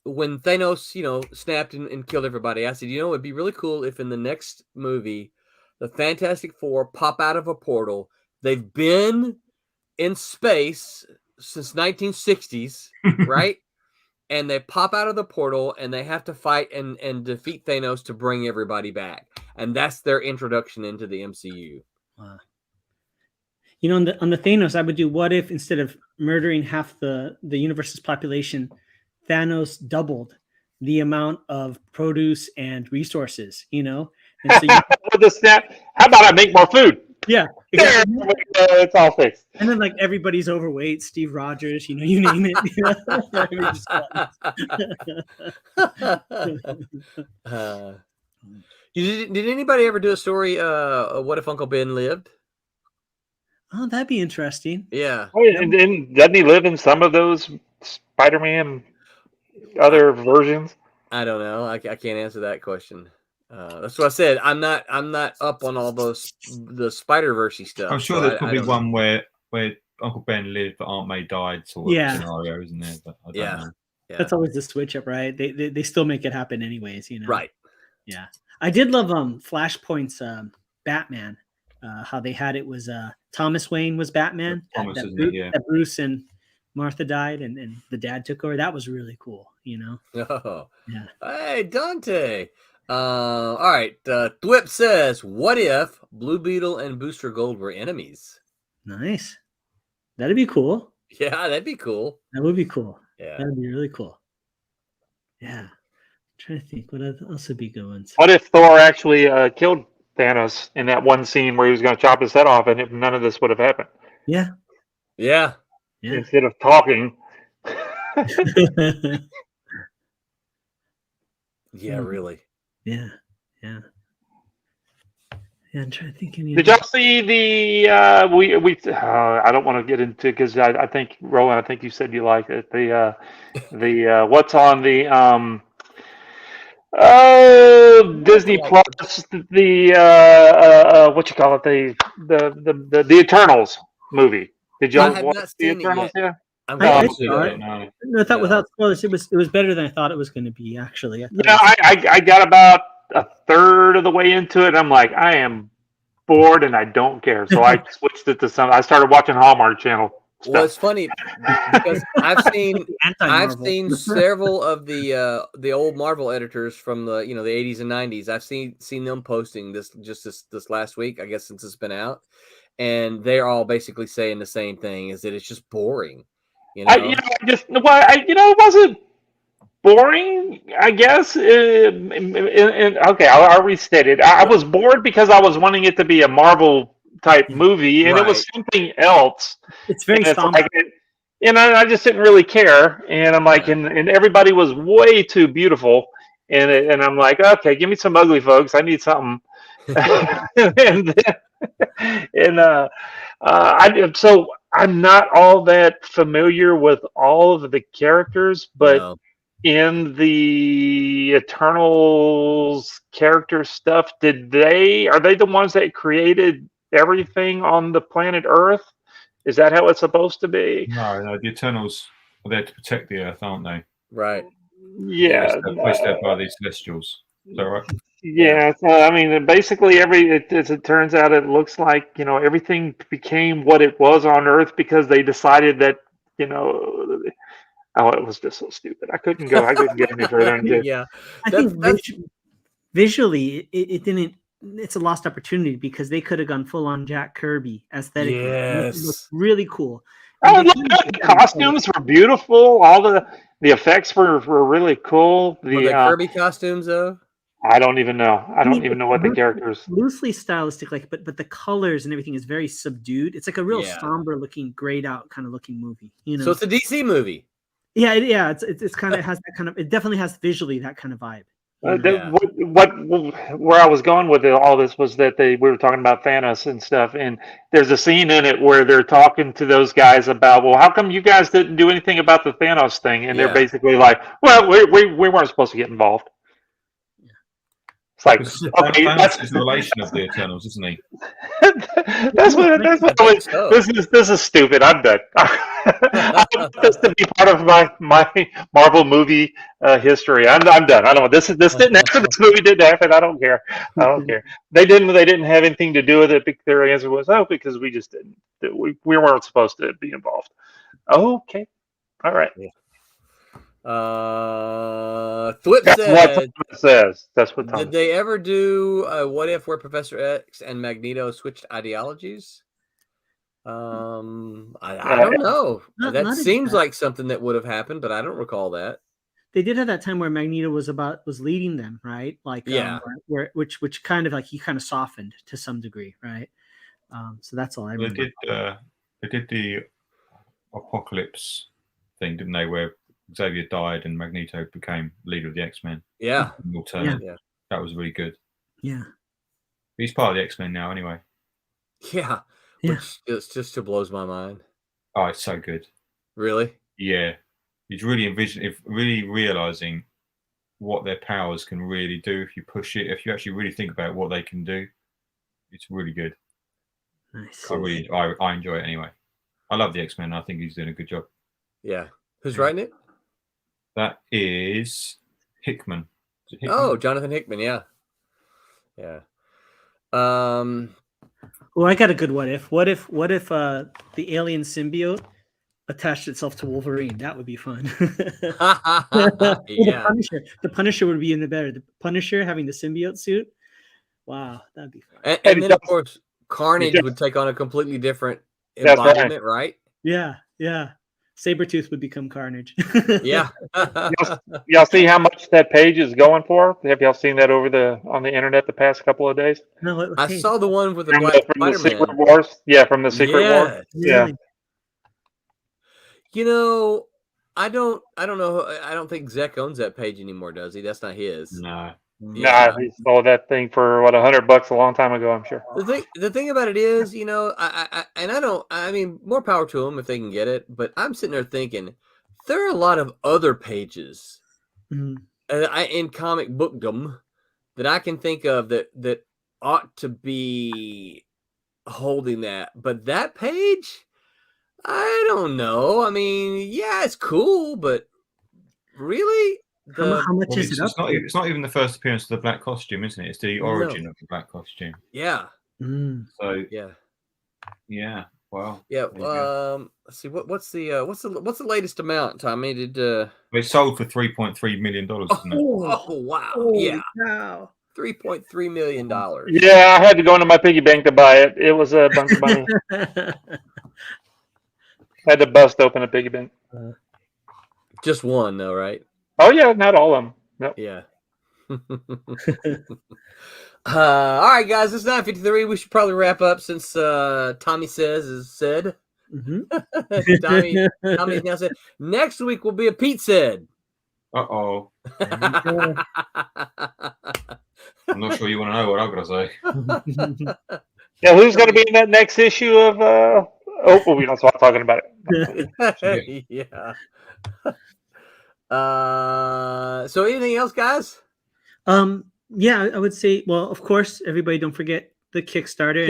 Thanos, snapped and killed everybody, I said, it'd be really cool if in the next movie, the Fantastic Four pop out of a portal. They've been in space since 1960s, right? And they pop out of the portal and they have to fight and defeat Thanos to bring everybody back. and that's their introduction into the MCU. Wow. You know, on the Thanos, I would do, what if instead of murdering half the universe's population, Thanos doubled the amount of produce and resources, you know? And so With the snap, how about I make more food? yeah, There, exactly. it's all fixed. And then like everybody's overweight, Steve Rogers, you know, you name it. You know? Everybody's Did anybody ever do a story, What If Uncle Ben Lived? Oh, that'd be interesting. Yeah. Oh, and doesn't he live in some of those Spider-Man other versions? I don't know. I can't answer that question. That's what I said. I'm not up on all those the Spider-Verse stuff. I'm sure so there's probably don't one know. where Uncle Ben lived but Aunt May died sort of Yeah. scenario, isn't there? But I don't know. Yeah. That's always the switch up, right? They still make it happen anyways, you know. Right. Yeah. I did love Flashpoint's Batman. How they had it was Thomas Wayne was Batman. Thomas, that, isn't it? Yeah. that Bruce and Martha died and the dad took over. That was really cool, you know. Oh. Yeah. Hey, Dante. All right. Thwip says, what if Blue Beetle and Booster Gold were enemies? Nice. That'd be cool. Yeah, that'd be cool. That would be cool. Yeah. That'd be really cool. Yeah. I'm trying to think what else would be good ones. What if Thor actually killed Thanos in that one scene where he was going to chop his head off, and none of this would have happened? Yeah. Yeah. Yeah. Instead of talking. Yeah, really. Yeah. Yeah. Yeah, I'm trying to think. Did y'all see the I don't want to get into, because I think, Roland, I think you said you liked it. The what's on the Disney Plus, the what you call it, the Eternals movie. Did y'all I have watch not the seen it Eternals yet. yet? I'm I going to saw see it. it. No, I thought No. without spoilers, it was better than I thought it was going to be. Actually, I got about a third of the way into it. And I'm like, I am bored and I don't care. So I switched it to some. I started watching Hallmark Channel stuff. Well, it's funny because I've Anti-Marvel. seen several of the old Marvel editors from the the 80s and 90s. I've seen them posting this last week, I guess, since it's been out, and they're all basically saying the same thing: is that it's just boring. It wasn't boring, I guess. Okay, I'll restate it. I was bored because I was wanting it to be a Marvel type movie, and it was something else. It's very And somber. I just didn't really care. And I'm like, and everybody was way too beautiful. And I'm like, okay, give me some ugly folks. I need something. So I'm not all that familiar with all of the characters, but in the Eternals character stuff, are they the ones that created everything on the planet Earth? Is that how it's supposed to be? No, the Eternals are there to protect the Earth, aren't they? Right. Yeah. They're placed there by these Celestials. Is that right? Yeah, so, I mean, basically, as it turns out, it looks like, everything became what it was on Earth because they decided that, oh, it was just so stupid. I couldn't get any further into it. Yeah. I think visually, it didn't. It's a lost opportunity because they could have gone full on Jack Kirby aesthetically. Yes. It looked really cool. Oh, the costumes were beautiful. All the effects were really cool. Were they Kirby costumes though? I don't even know. I don't even know what the characters. Loosely stylistic, but the colors and everything is very subdued. It's like a real somber looking, grayed out kind of looking movie. So it's a DC movie. Yeah, it's kind of has that kind of. It definitely has visually that kind of vibe. Where I was going with all this was that we were talking about Thanos and stuff, and there's a scene in it where they're talking to those guys about, well, how come you guys didn't do anything about the Thanos thing? And they're basically like, well, we weren't supposed to get involved. It's like, okay, Thanos is the relation of the Eternals, isn't he? That's what this is stupid. I'm done. I want this to be part of my Marvel movie history. I'm done. I don't. This didn't happen. This movie didn't happen. I don't care. I don't care. They didn't have anything to do with it. Their answer was, because we just didn't. We weren't supposed to be involved. Okay. All right. Flip That's what said, Thomas says. That's what did Thomas. they ever do a what if where Professor X and Magneto switched ideologies? I don't know. That Not seems exactly. like something that would have happened, but I don't recall that. They did have that time where Magneto was leading them, right? Like, Yeah. which kind of like he kind of softened to some degree, right? So that's all I They remember. did the Apocalypse thing, didn't they? Where Xavier died and Magneto became leader of the X-Men. Yeah. Yeah. That was really good. Yeah. He's part of the X-Men now, anyway. Yeah. Yeah. Which just blows my mind. Oh, it's so good. Really? Yeah. He's really really realizing what their powers can really do if you push it. If you actually really think about what they can do, it's really good. Nice. I enjoy it anyway. I love the X-Men. I think he's doing a good job. Yeah. Who's writing it? That is Hickman. Is it Hickman? Oh, Jonathan Hickman. Yeah. Yeah. Well, I got a good what if. What if the alien symbiote attached itself to Wolverine? That would be fun. Yeah. The Punisher would be in the better. The Punisher having the symbiote suit. Wow, that'd be fun. And then of course Carnage would take on a completely different That's right. embodiment, right? Yeah. Sabretooth would become Carnage. Yeah. Y'all see how much that page is going for? Have y'all seen that on the internet the past couple of days? No, I saw the one with the From Black the Secret Spider-Man. Wars. Yeah, from the Secret War. Yeah. You know, I don't know. I don't think Zek owns that page anymore, does he? That's not his. No. Yeah. Nah, he sold that thing for what, $100 a long time ago, I'm sure. The thing about it is, you know, I mean, more power to them if they can get it. But I'm sitting there thinking, there are a lot of other pages in comic bookdom that I can think of that ought to be holding that. But that page, I don't know. I mean, yeah, it's cool, but really, how much is it up? It's not even the first appearance of the black costume, isn't it? It's the origin of the black costume. Yeah. So yeah. Well. Yeah. Let's see. What's the latest amount, Tommy? It sold for $3.3 million, didn't it? Oh wow! Holy Yeah. cow. $3.3 million. Yeah, I had to go into my piggy bank to buy it. It was a bunch of money. Had to bust open a piggy bank. Just one, though, right? Oh yeah, not all of them. Nope. Yeah. All right, guys, it's 9:53. We should probably wrap up since Tommy is said. Tommy now said next week will be a Pete said. Uh-oh. I'm not sure you want to know what I'm going to say. Yeah, who's going to be in that next issue of? We don't start talking about it. Yeah. So anything else, guys? Yeah, I would say, well, of course, everybody don't forget the Kickstarter.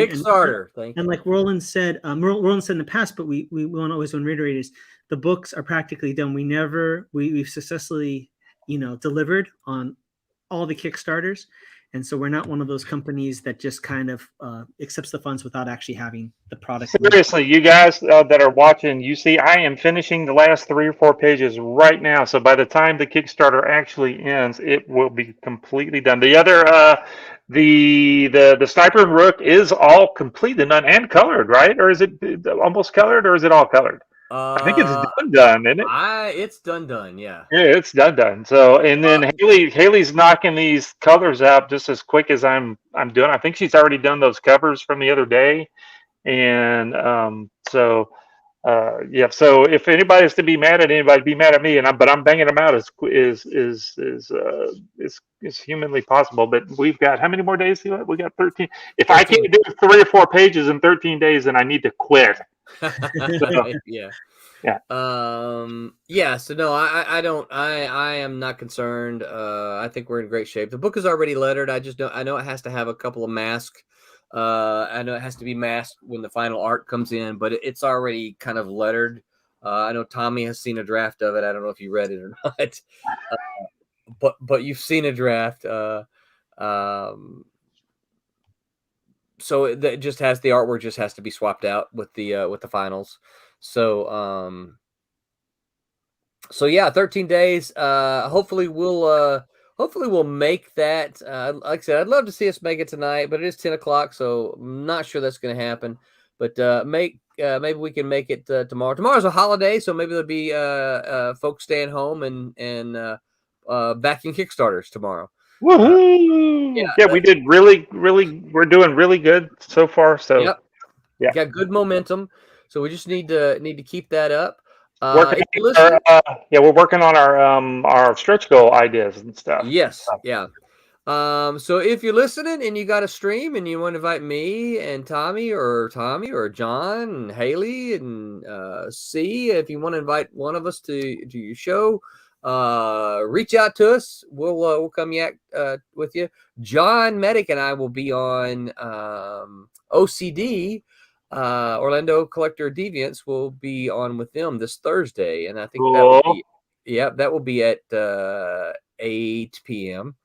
And like Roland said, Roland said in the past, but we want to always reiterate is the books are practically done. We've successfully, delivered on all the Kickstarters. And so we're not one of those companies that just kind of accepts the funds without actually having the product. Seriously, you guys that are watching, you see, I am finishing the last 3 or 4 pages right now. So by the time the Kickstarter actually ends, it will be completely done. The other, the Sniper and Rook is all completely done and colored, right? Or is it almost colored, or is it all colored? I think it's done, isn't it? It's done, yeah. Yeah, it's done. So, and then Haley's knocking these colors out just as quick as I'm doing. I think she's already done those covers from the other day, and So if anybody's to be mad at anybody, be mad at me. But I'm banging them out as humanly possible. But we've got how many more days? We got 13. If 13. I can't do 3 or 4 pages in 13 days, then I need to quit. Yeah. Yeah. So no, I am not concerned. I think we're in great shape. The book is already lettered. I know it has to have a couple of masks. I know it has to be masked when the final art comes in, but it's already kind of lettered. I know Tommy has seen a draft of it. I don't know if you read it or not, but you've seen a draft. So that just has the artwork just has to be swapped out with the finals. So So yeah, 13 days. Hopefully we'll make that. Like I said, I'd love to see us make it tonight, but it is 10 o'clock, so I'm not sure that's going to happen. But maybe we can make it tomorrow. Tomorrow's a holiday, so maybe there'll be folks staying home and backing Kickstarters tomorrow. Woohoo! Yeah, we did really, we're doing really good so far. So Yep. yeah. Got good momentum. So we just need to keep that up. Working If you on listen, we're working on our stretch goal ideas and stuff. yes, yeah. So if you're listening and you got a stream and you want to invite me and Tommy or John and Haley and C, if you want to invite one of us to your show, reach out to us. We'll come yak with you. John Medic and I will be on OCD. Orlando Collector Deviants will be on with them this Thursday, and I think that will be at 8 p.m.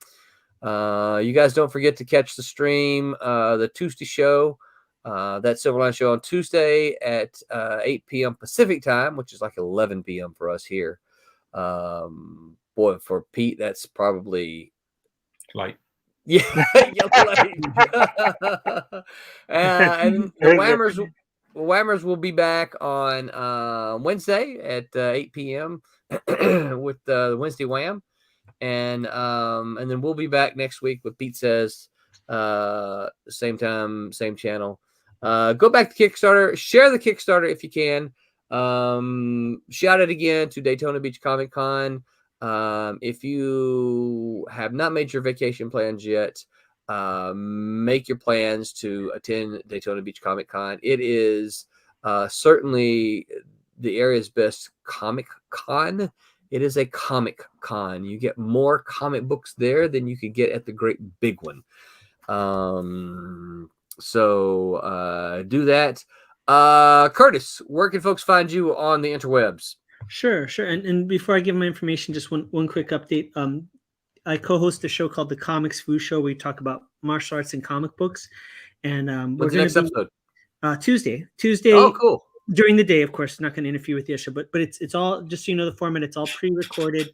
You guys don't forget to catch the stream, the Tuesday show, that Silverline show on Tuesday at 8 p.m. Pacific time, which is like 11 p.m. for us here. Boy, for Pete, that's probably late. Yeah, and the Whammers will be back on Wednesday at 8 p.m. with the Wednesday Wham. And then we'll be back next week with Pete Says, same time, same channel. Go back to Kickstarter, share the Kickstarter if you can. Shout out again to Daytona Beach Comic Con. If you have not made your vacation plans yet, make your plans to attend Daytona Beach Comic Con. It is certainly the area's best comic con. It is a comic con. You get more comic books there than you could get at the great big one. So do that. Curtis, where can folks find you on the interwebs? Sure. And before I give my information, just one quick update. I co-host a show called The Comics Foo Show. We talk about martial arts and comic books. And what's the next episode? Tuesday. Oh, cool. During the day, of course, not going to interfere with the show, but it's all, just so you know, the format. It's all pre-recorded,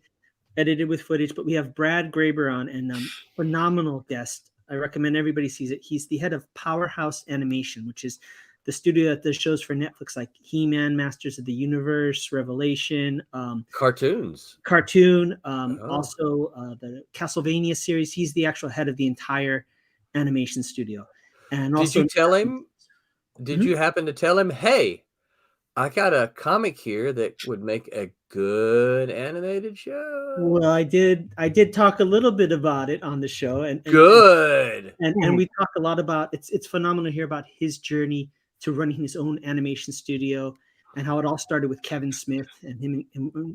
edited with footage. But we have Brad Graber on, and phenomenal guest. I recommend everybody sees it. He's the head of Powerhouse Animation, which is the studio that does shows for Netflix like He-Man, Masters of the Universe, Revelation, cartoons, also the Castlevania series. He's the actual head of the entire animation studio. And also, did you tell him? Did you happen to tell him, hey, I got a comic here that would make a good animated show? Well, I did talk a little bit about it on the show, and good. And we talk a lot about it's phenomenal to hear about his journey to running his own animation studio and how it all started with Kevin Smith and him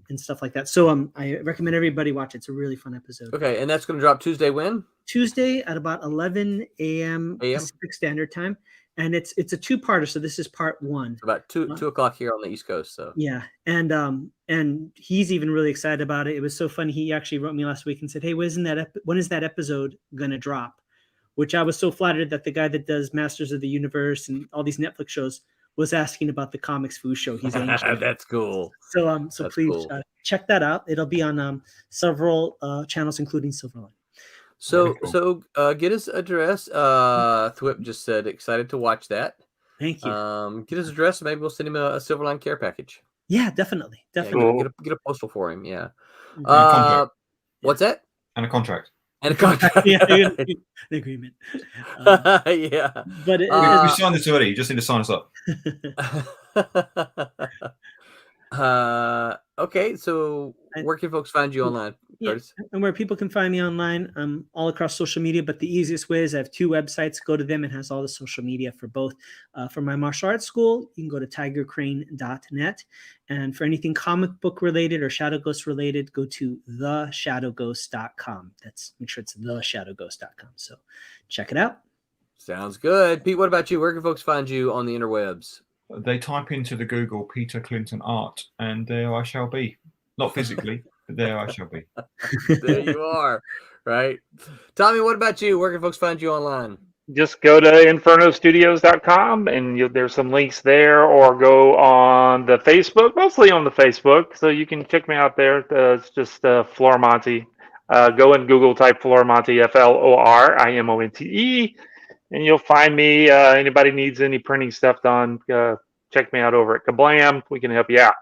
and stuff like that. So I recommend everybody watch it. It's a really fun episode. Okay, and that's going to drop Tuesday when? Tuesday at about 11 a.m. Pacific Standard Time. And it's a two-parter, so this is part one. It's about 2 o'clock here on the East Coast. So yeah, and he's even really excited about it. It was so funny. He actually wrote me last week and said, "Hey, when is that episode gonna drop?" Which I was so flattered that the guy that does Masters of the Universe and all these Netflix shows was asking about the Comics Foo Show. He's that's cool. So please check that out. It'll be on several channels, including Silverline. So get his address. Thwip just said excited to watch that. Thank you. Get his address. Maybe we'll send him a Silverline care package. Yeah, definitely. Get a postal for him. Yeah. What's that? And a contract. And a contract. Yeah, an agreement. Yeah. But we signed this already. You just need to sign us up. Okay, so where can folks find you online? Yeah, and where people can find me online, all across social media, but the easiest way is I have two websites. Go to them. It has all the social media for both. For my martial arts school, you can go to tigercrane.net. And for anything comic book related or Shadow Ghost related, go to theshadowghost.com. Make sure it's theshadowghost.com. So check it out. Sounds good. Pete, what about you? Where can folks find you on the interwebs? They type into the Google Peter Clinton art, and there I shall be. Not physically, but there I shall be. There you are, right? Tommy, what about you? Where can folks find you online? just go to infernostudios.com and there's some links there, or go on the Facebook, mostly on the Facebook. So you can check me out there. It's just Florimonte. Go and Google, type Florimonte, Florimonte, and you'll find me. Anybody needs any printing stuff done, check me out over at Kablam. We can help you out.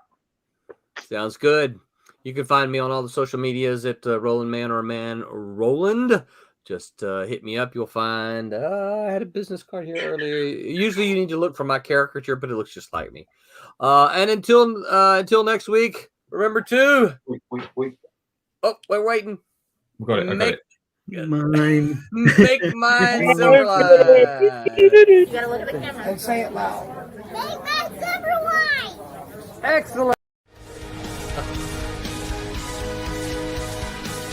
Sounds good. You can find me on all the social medias at Roland Man or Man Roland. Just hit me up. You'll find I had a business card here earlier. Usually you need to look for my caricature, but it looks just like me. And until next week, remember to Wait. Oh, we're waiting. We got it. I got it. Mine. Make mine silver line. You gotta look at the camera. And say it loud. Make my silver line. Excellent.